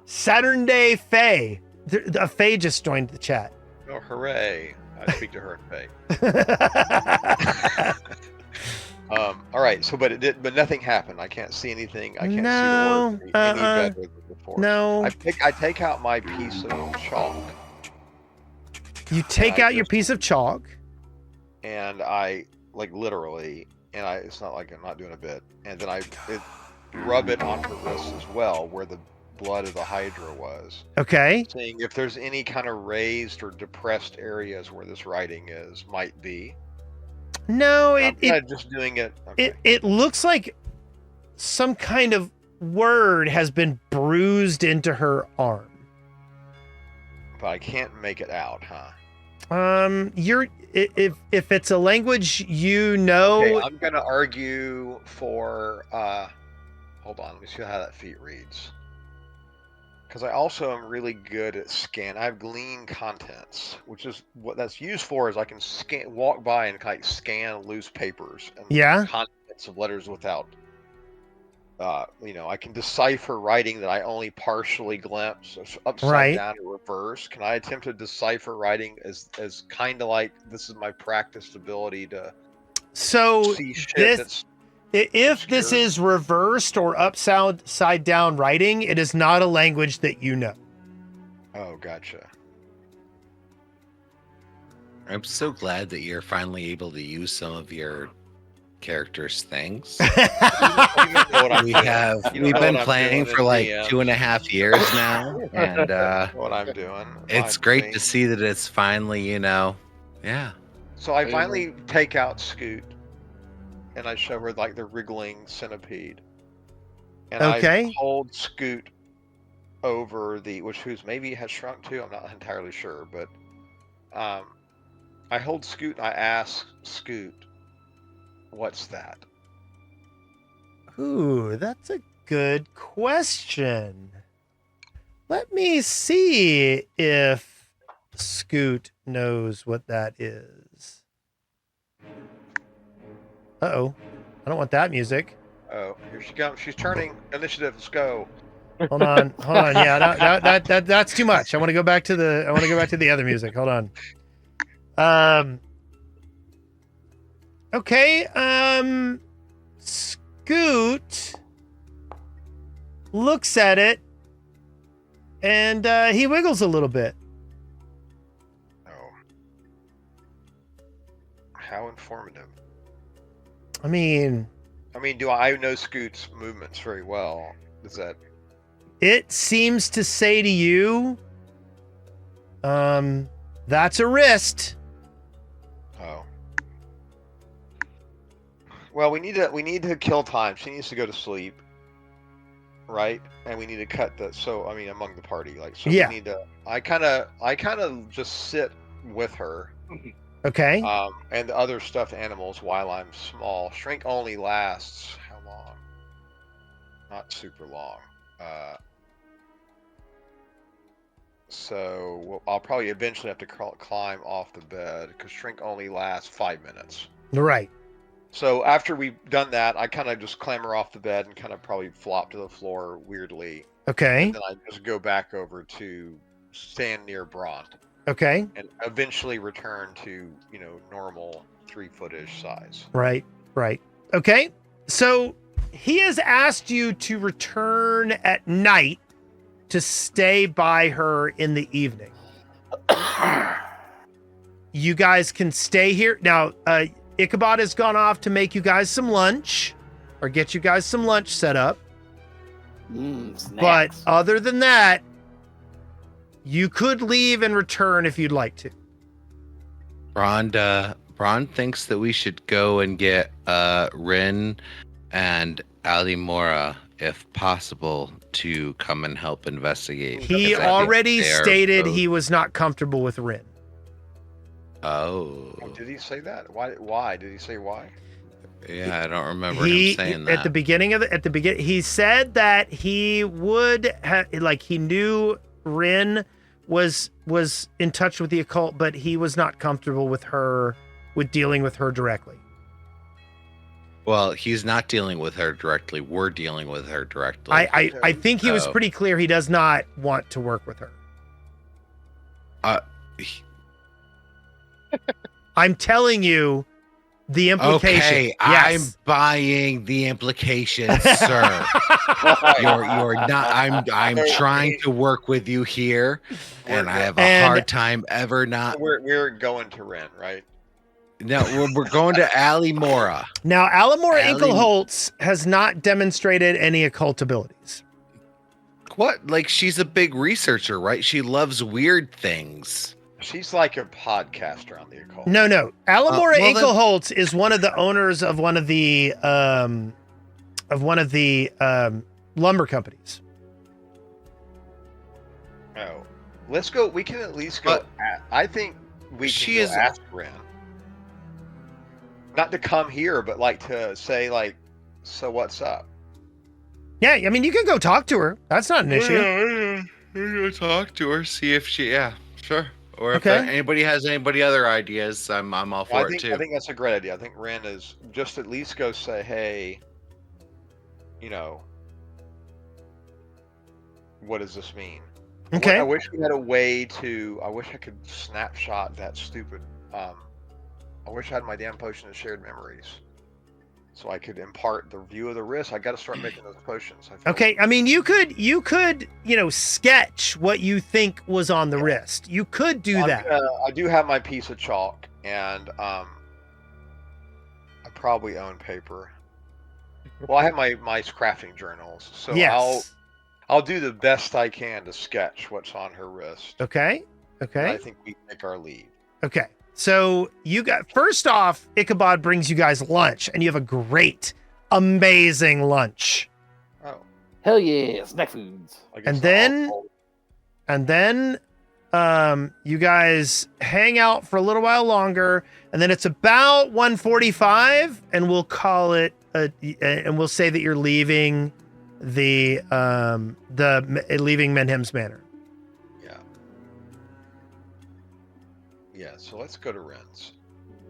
Saturn Day Faye. A Faye just joined the chat. Oh, hooray. I speak to her in Faye. All right. So, but nothing happened. I can't see anything. I can't see the word any better than before. No. I take out my piece of chalk. You take out your piece of chalk. And I literally, and it's not like I'm not doing a bit. And then I rub it on her wrist as well, where the blood of the Hydra was. Okay. Seeing if there's any kind of raised or depressed areas where this writing might be. No, I'm just doing it. Okay. It looks like some kind of word has been bruised into her arm. But I can't make it out, huh? If it's a language you know. Okay, I'm gonna argue for hold on, let me see how that feat reads. Because I also am really good at scan. I have glean contents, which is what that's used for. Is I can walk by and like scan loose papers and contents of letters without. I can decipher writing that I only partially glimpse, upside down or reverse. Can I attempt to decipher writing as kind of like this is my practiced ability to see shit that's if obscure? This is reversed or upside down writing, it is not a language that you know. Oh, gotcha. I'm so glad that you're finally able to use some of your character's things. We've been playing for like 2.5 years now, and what I'm doing. It's great to see that it's finally, So I finally take out Scoot, and I show her like the wriggling centipede, and I hold Scoot over whose maybe has shrunk too. I'm not entirely sure, but I hold Scoot and I ask Scoot, "What's that?" Ooh, that's a good question. Let me see if Scoot knows what that is. Uh-oh. I don't want that music. Oh, here she comes. She's turning. Initiative, let's go. Hold on. Yeah, that's too much. I want to go back to the other music. Hold on. Okay. Scoot looks at it and he wiggles a little bit. Oh. How informative. I mean, do I know Scoot's movements very well? Is that? It seems to say to you, that's a wrist. Oh. Well, we need to kill time. She needs to go to sleep, right? And we need to cut among the party, we need to. I kind of just sit with her. Okay. And the other stuffed animals while I'm small. Shrink only lasts how long? Not super long. So I'll probably eventually have to climb off the bed because shrink only lasts 5 minutes. Right. So after we've done that, I kind of just clamber off the bed and kind of probably flop to the floor weirdly. Okay. And then I just go back over to stand near Bront. Okay. And eventually return to, normal 3-foot-ish size. Right. Okay. So he has asked you to return at night to stay by her in the evening. You guys can stay here. Now, Ichabod has gone off to make you guys some lunch or get you guys some lunch set up. But other than that, you could leave and return if you'd like to. Bron thinks that we should go and get Rin and Alimora, if possible, to come and help investigate. He already stated he was not comfortable with Rin. Oh. Did he say that? Why? Did he say why? Yeah, I don't remember him saying that. At the beginning, he said that he would he knew Rin was in touch with the occult, but he was not comfortable with dealing with her directly. Well, he's not dealing with her directly. We're dealing with her directly. I think he was pretty clear he does not want to work with her. I'm telling you the implication. Okay, yes. I'm buying the implications, sir. You're not. I'm trying to work with you here, and I have a hard time ever not. We're going to Ren, right? No, we're going to Alimora. Now, Alimora Inkelholtz has not demonstrated any occult abilities. What? Like, she's a big researcher, right? She loves weird things. She's like a podcaster on the occult. No. Alimora Inkelholtz is one of the owners of one of the lumber companies. Oh, let's go. We can at least go. I think we can ask Ren. Not to come here, but to say so what's up? Yeah, I mean, you can go talk to her. That's not an issue. We're gonna talk to her, see if she. Yeah, sure. Or if Okay. anybody has anybody other ideas, I'm all for it too. I think that's a great idea. I think Ren is just at least go say, hey, you know, what does this mean? Okay. I wish we had a way to. I wish I could snapshot that stupid. I wish I had my damn potion of shared memories, so I could impart the view of the wrist. I got to start making those potions. Okay. I mean, you could, sketch what you think was on the wrist. You could do that. I do have my piece of chalk, and I probably own paper. Well, I have my crafting journals, so Yes. I'll do the best I can to sketch what's on her wrist. Okay. And I think we take our lead. Okay. So first off, Ichabod brings you guys lunch, and you have a great, amazing lunch. Oh. Hell yeah, snack foods. And then you guys hang out for a little while longer, and then it's about 1:45, and we'll call it and we'll say that you're leaving leaving Menhem's Manor. Yeah, so let's go to Ren's.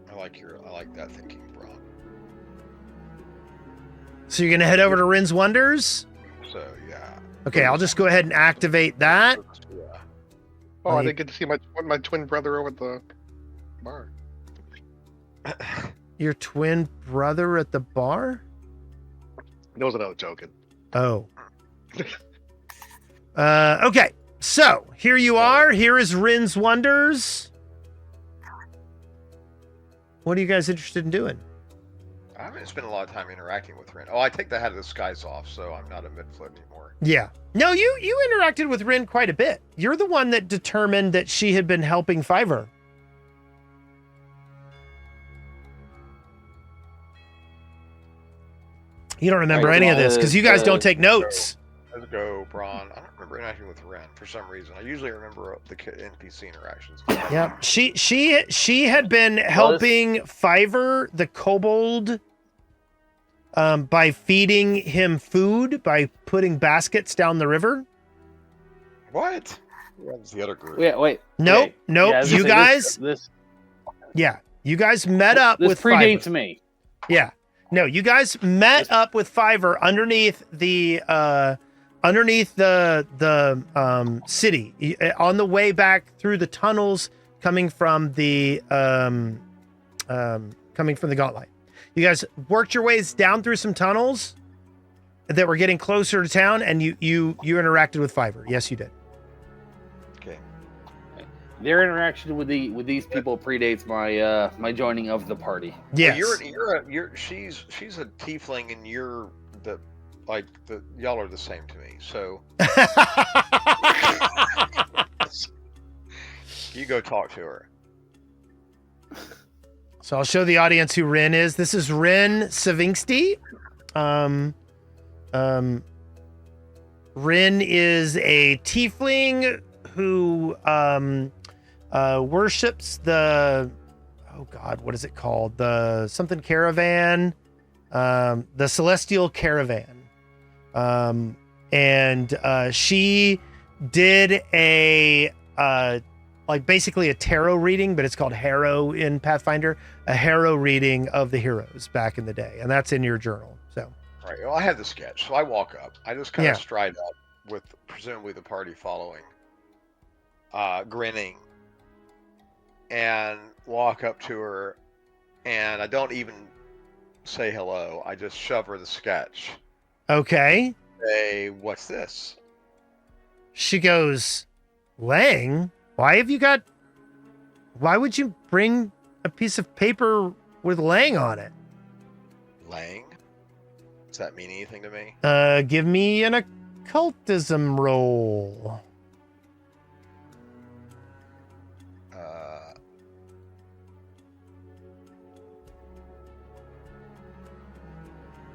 I like that thinking, Braun. So you're gonna head over to Rin's Wonders? So yeah. Okay, I'll just go ahead and activate that. Yeah. Oh, I didn't get to see my twin brother over at the bar. Your twin brother at the bar? That was another joking. Oh. Okay, so here you are. Here is Rin's Wonders. What are you guys interested in doing? I haven't spent a lot of time interacting with Ren. Oh, I take the hat of disguise off, so I'm not a mid-foot anymore. Yeah. No, you interacted with Rin quite a bit. You're the one that determined that she had been helping Fiverr. You don't remember any of this because you guys don't take notes. Let's go, Braun. I don't remember interacting with Ren for some reason. I usually remember the NPC interactions. Yeah, she had been helping Fiverr, the kobold, by feeding him food by putting baskets down the river. What? Ren's the other group. Wait. Nope. Yeah, you guys. Yeah, you guys met up with predates Fiverr. me. Yeah. No, you guys met up with Fiverr underneath the city on the way back through the tunnels coming from the Gauntlight. You guys worked your ways down through some tunnels that were getting closer to town, and you interacted with Fiverr. Yes, you did. Okay. Their interaction with these people predates my joining of the party. Yes. Well, she's a tiefling, and y'all are the same to me. So you go talk to her. So I'll show the audience who Rin is. This is Rin Savingsti. Rin is a tiefling who worships the, oh God, what is it called? The something caravan, the Celestial Caravan. And she did a basically a tarot reading, but it's called Harrow in Pathfinder, a Harrow reading of the heroes back in the day, and that's in your journal. So, right. Well, I have the sketch, so I walk up. I just kind of stride up with presumably the party following, grinning, and walk up to her, and I don't even say hello. I just shove her the sketch. Okay. Say, what's this? She goes, Lang? Why would you bring a piece of paper with Lang on it? Lang? Does that mean anything to me? Give me an occultism roll. You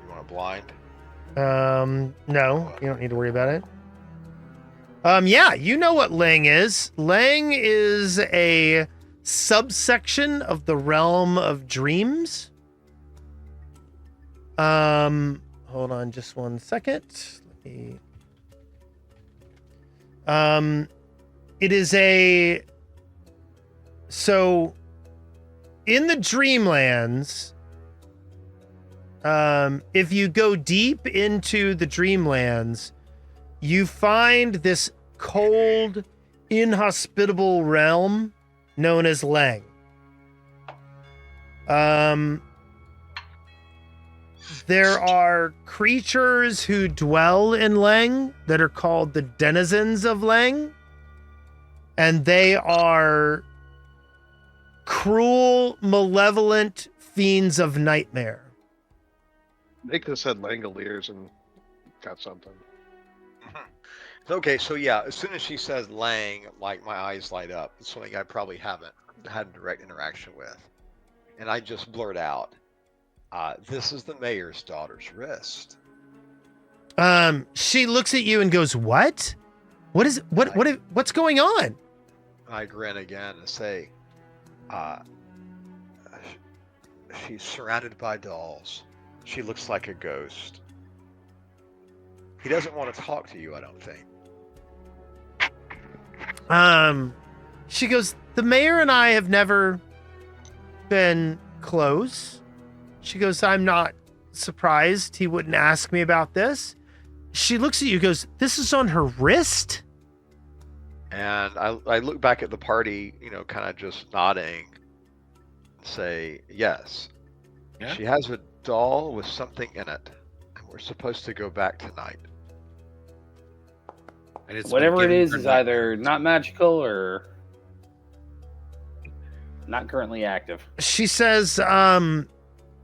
want a blind? No, you don't need to worry about it. Yeah, you know what Lang is. Lang is a subsection of the realm of dreams. Hold on just one second. It is so in the Dreamlands, if you go deep into the Dreamlands, you find this cold, inhospitable realm known as Lang. There are creatures who dwell in Lang that are called the denizens of Lang, and they are cruel, malevolent fiends of nightmare. They could have said Langoliers and got something. Okay, so yeah, as soon as she says Lang, like my eyes light up. It's something I probably haven't had a direct interaction with. And I just blurt out, this is the mayor's daughter's wrist. She looks at you and goes, "What? What's going on?" I grin again and say, she's surrounded by dolls. She looks like a ghost. He doesn't want to talk to you, I don't think. She goes, "The mayor and I have never been close." She goes, "I'm not surprised he wouldn't ask me about this." She looks at you and goes, "This is on her wrist?" And I look back at the party, kind of just nodding, and say, yes. Yeah. She has a doll with something in it, and we're supposed to go back tonight. And it's Whatever it been is given either not magical or not currently active. She says,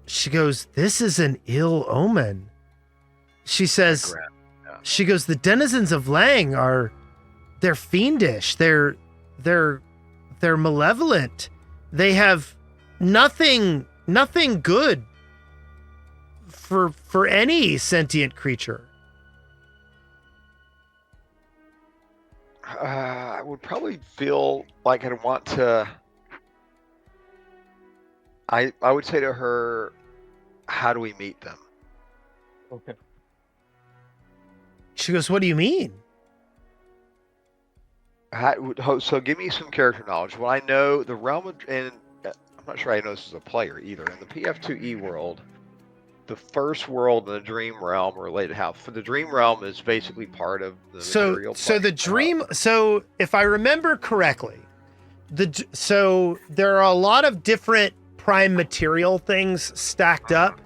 she goes, "This is an ill omen." She says, she goes, "The denizens of Lang they're fiendish. They're malevolent. They have nothing good for any sentient creature." I would probably feel like I'd want to. I would say to her, "How do we meet them?" Okay. She goes, "What do you mean?" So give me some character knowledge. Well, I know the realm of, and I'm not sure I know this as a player either. In the PF2E world, the first world in the dream realm are related. How for the dream realm is basically part of the material. So the dream. So if I remember correctly, so there are a lot of different prime material things stacked up,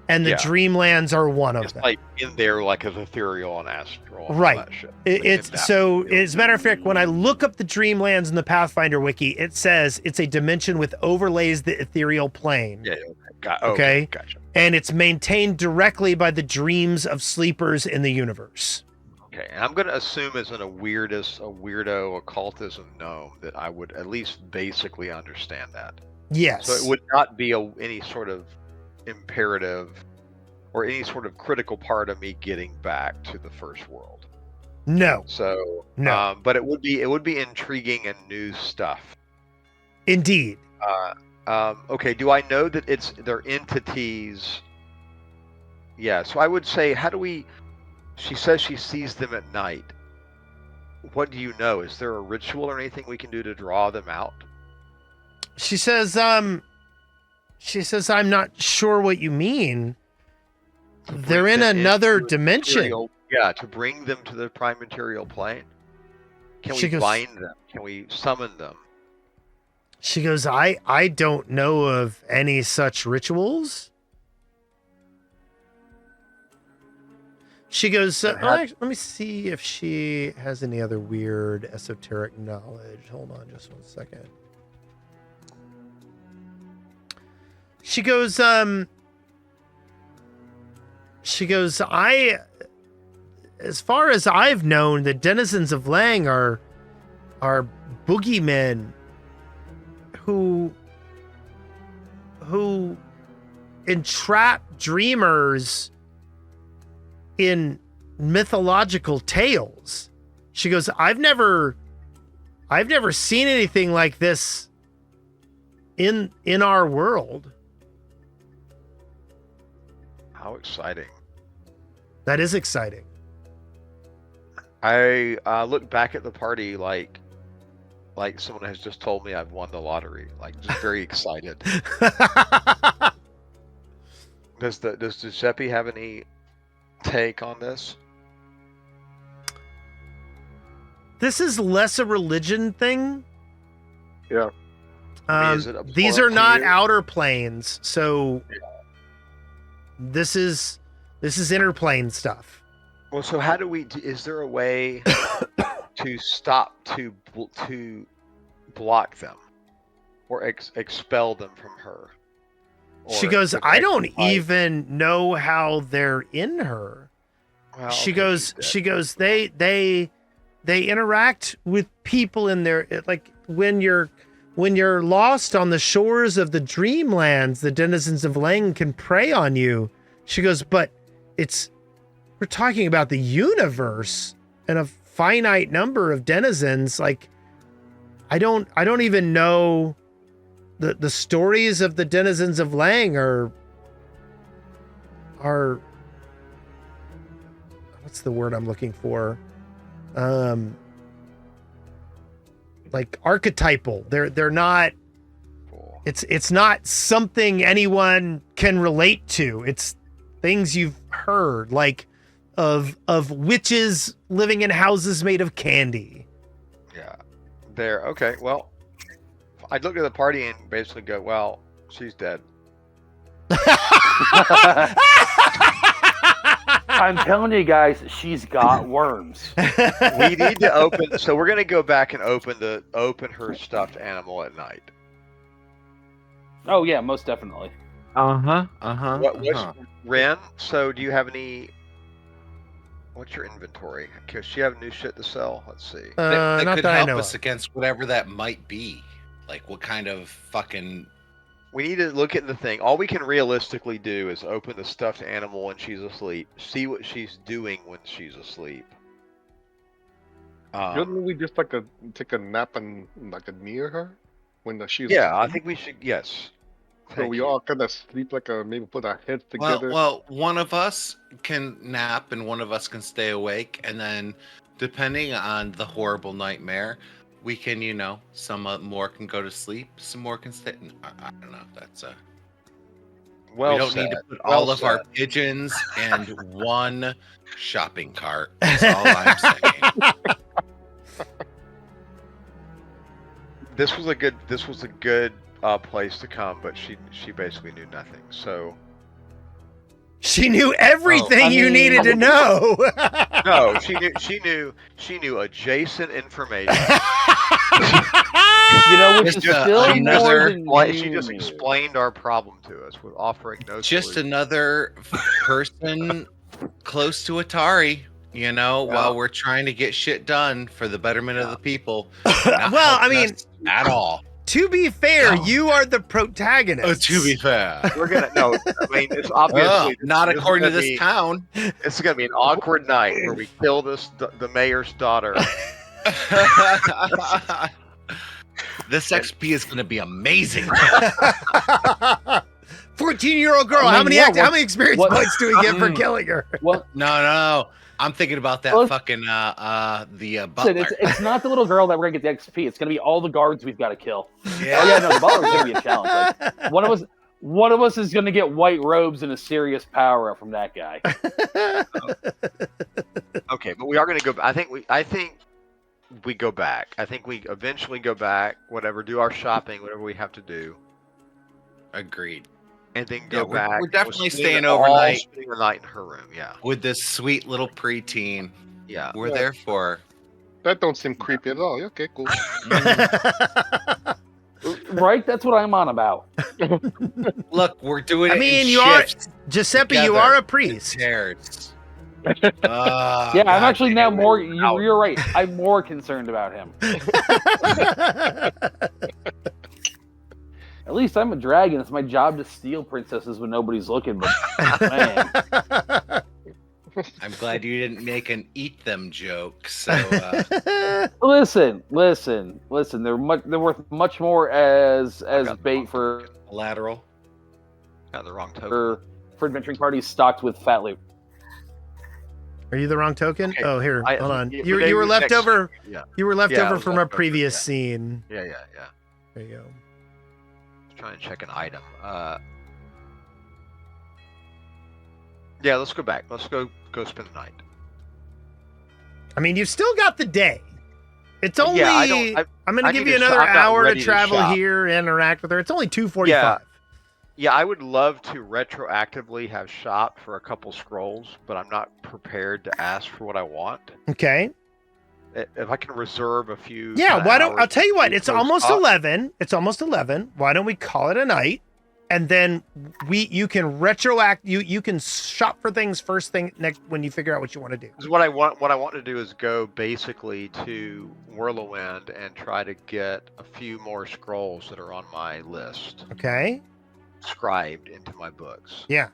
and the Dreamlands are one of it's them. Like in there, like as ethereal and astral. And right. All that shit. It's so. As a matter of fact, when I look up the Dreamlands in the Pathfinder wiki, it says it's a dimension with overlays the ethereal plane. Yeah. Okay. Gotcha. And it's maintained directly by the dreams of sleepers in the universe. Okay, and I'm going to assume as in a weirdo occultism gnome that I would at least basically understand that. Yes. So it would not be any sort of imperative or any sort of critical part of me getting back to the first world. No. So no. But it would be intriguing and new stuff. Indeed. Okay. Do I know that they're entities? Yeah. So I would say, how do we? She says she sees them at night. What do you know? Is there a ritual or anything we can do to draw them out? She says, I'm not sure what you mean. They're in another dimension. To bring them to the prime material plane. Can we bind them? Can we summon them? She goes, I don't know of any such rituals. She goes, let me see if she has any other weird esoteric knowledge. Hold on just one second. She goes, as far as I've known, the denizens of Lang are boogeymen who entrap dreamers in mythological tales. She goes, I've never seen anything like this in our world. How exciting. That is exciting. I look back at the party like someone has just told me I've won the lottery. Like, just very excited. Does Giuseppe have any take on this? This is less a religion thing. Yeah. I mean, is it These abhorrent are to not you? outer planes, so this is inner plane stuff. Well, so how do we? Is there a way to stop to block them or expel them from her? She Or goes, to I don't exercise- even know how they're in her. Well, She okay, goes, she's dead. they interact with people in their, like, when you're lost on the shores of the dreamlands, the denizens of Lang can prey on you. She goes, but we're talking about the universe and a finite number of denizens. Like, I don't even know the stories of the denizens of Lang are what's the word I'm looking for? Like archetypal. They're not. Cool. It's not something anyone can relate to. It's things you've heard, like of witches living in houses made of candy. Yeah. There. Okay. Well, I'd look at the party and basically go, "Well, she's dead." I'm telling you guys, she's got worms. We need to open. So we're gonna go back and open her stuffed animal at night. Oh yeah, most definitely. What's Ren? So do you have any? What's your inventory? Does she have new shit to sell? Let's see. That Not could that I help know us of. against whatever that might be. Like, what kind of fucking. We need to look at the thing. All we can realistically do is open the stuffed animal when she's asleep. See what she's doing when she's asleep. Shouldn't we just take a nap and near her when she's Yeah, I asleep? think we should. Yes. So Thank we you. all kind of sleep maybe put our heads together. Well, one of us can nap and one of us can stay awake, and then depending on the horrible nightmare, we can, some more can go to sleep, some more can stay. I don't know. That's Well we don't said. need to put Well all of said. our pigeons and one shopping cart. That's all I'm saying. This was a good place to come, but she basically knew nothing. So She knew everything I you mean- needed to know. no, she knew adjacent information. You know, which Just is still another- more than Like, you she just knew. explained our problem to us with offering no Just solution. another person close to Otari, while we're trying to get shit done for the betterment of the people. Not Well, I helping mean, us at all. to be fair, No. you are the protagonist. Oh, to be fair. We're gonna no. I mean, it's obviously Not this is according to gonna this be- town. It's gonna be an awkward night where we kill the mayor's daughter. This XP is going to be amazing. 14-year-old girl. I how mean, many yeah, how many experience what- points do we get for Mm. killing her? Well, No. I'm thinking about that Well, fucking the listen, butler. it's not the little girl that we're gonna get the XP. It's gonna be all the guards we've got to kill. Oh Yeah. yeah, no, the butler's gonna be a challenge. Like, one of us is gonna get white robes and a serious power up from that guy. Okay, but we are gonna go. I think we go back. I think we eventually go back. Whatever, do our shopping, whatever we have to do, Agreed. and then Yeah, go we're back. definitely We'll spend staying all overnight. Spending the night in her room. Yeah, With this sweet little preteen. yeah. We're Yeah. there for. That don't seem creepy at all. Okay, cool. Right? That's what I'm on about. Look, we're doing I it mean, in you are shifts. Giuseppe. You together. are a in priest. pairs. Yeah, I'm actually now more. You're right. I'm more concerned about him. At least I'm a dragon. It's my job to steal princesses when nobody's looking. But man, I'm glad you didn't make an eat them joke. So listen. They're worth much more as bait for lateral. Got the wrong token. adventuring parties stocked with fat loot. Are you the wrong token? Okay. Oh, here, hold on. Yeah, You maybe were left next- over. Yeah. You were left Yeah, I over was from left a over, previous yeah. scene. Yeah. There you go. Trying to check an item. Yeah, let's go back. Let's go spend the night. I mean, you've still got the day. It's only. Yeah, I'm going I to give need you to another I'm not hour to ready to travel shop. here and interact with her. It's only 2:45. Yeah, I would love to retroactively have shopped for a couple scrolls, but I'm not prepared to ask for what I want. Okay. If I can reserve a few. Yeah. Why don't hours I'll tell you what? to It's close almost up. 11. It's almost 11. Why don't we call it a night? And then you can you can shop for things first thing next when you figure out what you want to do. Because what I want to do is go basically to Whirlwind and try to get a few more scrolls that are on my list Okay. scribed into my books. Yeah.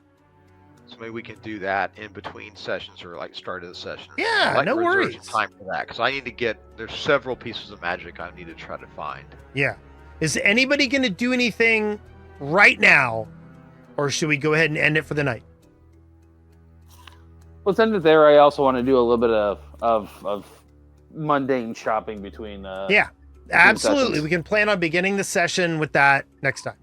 So maybe we can do that in between sessions or like start of the session. Yeah, I'd like no to reserve worries. some time for that because I need to get. There's several pieces of magic I need to try to find. Yeah. Is anybody going to do anything right now, or should we go ahead and end it for the night? Let's end it there. I also want to do a little bit of mundane shopping between. Yeah, absolutely. sessions. We can plan on beginning the session with that next time.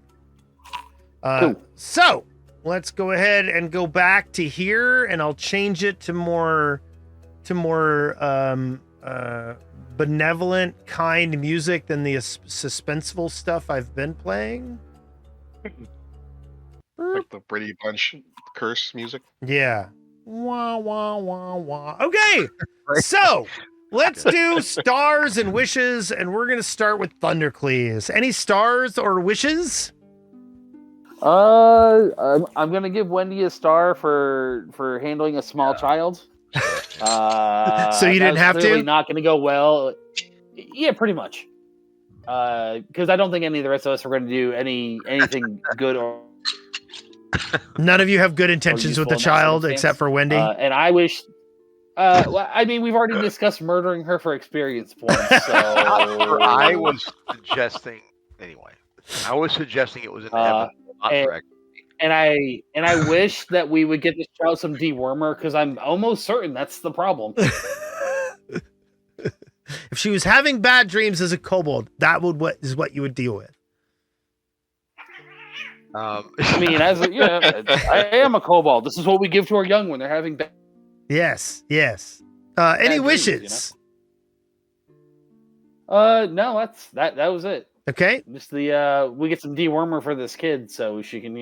Cool. So let's go ahead and go back to here, and I'll change it to more benevolent, kind music than the suspenseful stuff I've been playing. Like the Brady Bunch curse music. Yeah. Wah, wah, wah, wah. Okay. So let's do stars and wishes, and we're going to start with Thundercleese. Any stars or wishes? I'm gonna give Wendy a star for handling a small child. So you didn't have to? Clearly not gonna go well. Yeah, pretty much. Because I don't think any of the rest of us are going to do anything good or None of you have good intentions with the useful in that child circumstance. except for Wendy. and I wish. Well, I mean, we've already discussed murdering her for experience points. So I was suggesting anyway. I was suggesting it was inevitable, not and- correct. And I wish that we would get this child some dewormer because I'm almost certain that's the problem. If she was having bad dreams as a kobold, that is what you would deal with. I mean, I am a kobold. This is what we give to our young when they're having bad. Yes. Any dreams, wishes? No, that was it. Okay. Just we get some dewormer for this kid so she can,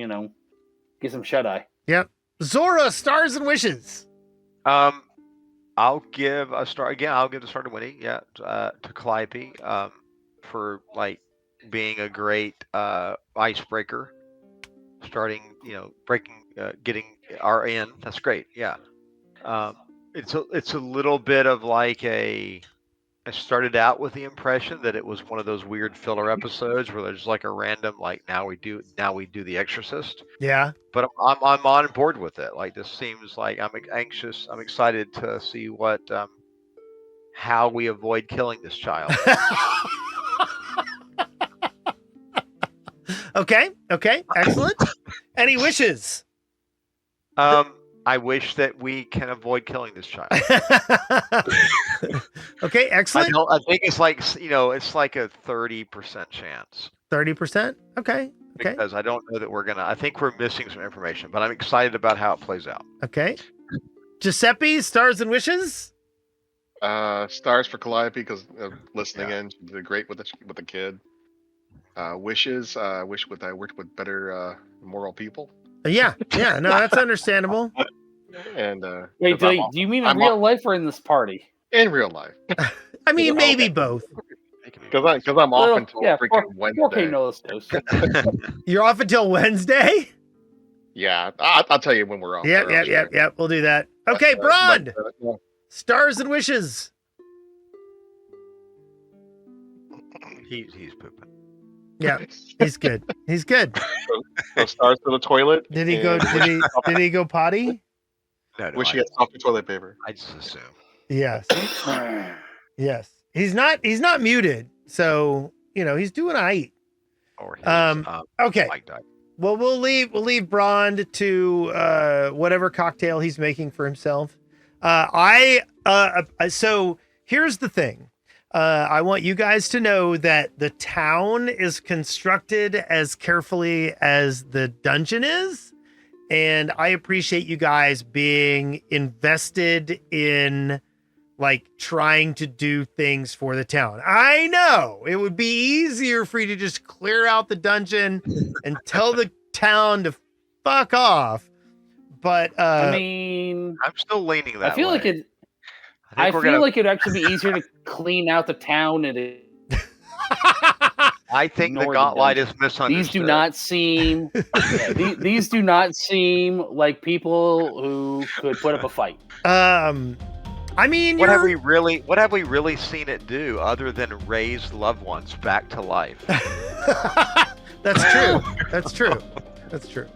get some shut eye. Yep. Zora, stars and wishes. I'll give a star again. I'll give the star to Winnie. Yeah, to Calliope, for like being a great icebreaker. Starting, breaking, getting our in. That's great. Yeah. It's a little bit of like I started out with the impression that it was one of those weird filler episodes where there's like a random now we do The Exorcist. Yeah. But I'm on board with it. Like this seems like I'm anxious. I'm excited to see what how we avoid killing this child. Okay. Excellent. Any wishes? I wish that we can avoid killing this child. Okay, excellent. I think it's like it's like a 30% chance. 30%. Okay. Because I don't know that we're gonna. I think we're missing some information, but I'm excited about how it plays out. Okay. Giuseppe, stars and wishes. Stars for Calliope because listening in, she did great with the kid. Wishes. Wish I worked with better moral people. Yeah. No, that's understandable. And Wait, do you mean in real life or in this party? in real life? I mean, maybe both. Because I'm off until freaking 4K Wednesday. knows those. You're off until Wednesday? Yeah, I'll tell you when we're off. Yep. We'll do that. Okay, Brond. Stars and wishes. He's pooping. Yeah, he's good. He's good. So stars to the toilet. Did he go? Did he go potty? No, Wish he had softer toilet paper. I just assume. Yes. Yes. He's not muted, so he's doing all right. Or his, okay. mic died. Well, we'll leave Brond to whatever cocktail he's making for himself. So here's the thing. I want you guys to know that the town is constructed as carefully as the dungeon is. And I appreciate you guys being invested in like trying to do things for the town. I know it would be easier for you to just clear out the dungeon and tell the town to fuck off. But I mean, I'm still leaning that I feel way. like it. I feel like it'd actually be easier to clean out the town and it. I think the Gauntlight is misunderstood. These do not seem. These do not seem like people who could put up a fight. I mean, what have we really seen it do other than raise loved ones back to life? That's true. That's true. That's true.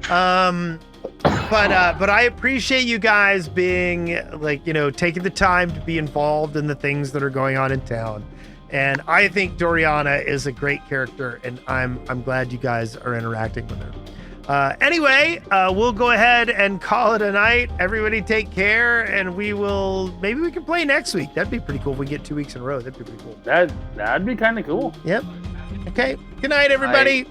But I appreciate you guys being like, you know, taking the time to be involved in the things that are going on in town. And I think Doriana is a great character, and I'm glad you guys are interacting with her. Anyway, we'll go ahead and call it a night. Everybody take care, and maybe we can play next week. That'd be pretty cool if we get 2 weeks in a row. That'd be pretty cool. That'd be kind of cool. Yep. Okay. Good night, everybody.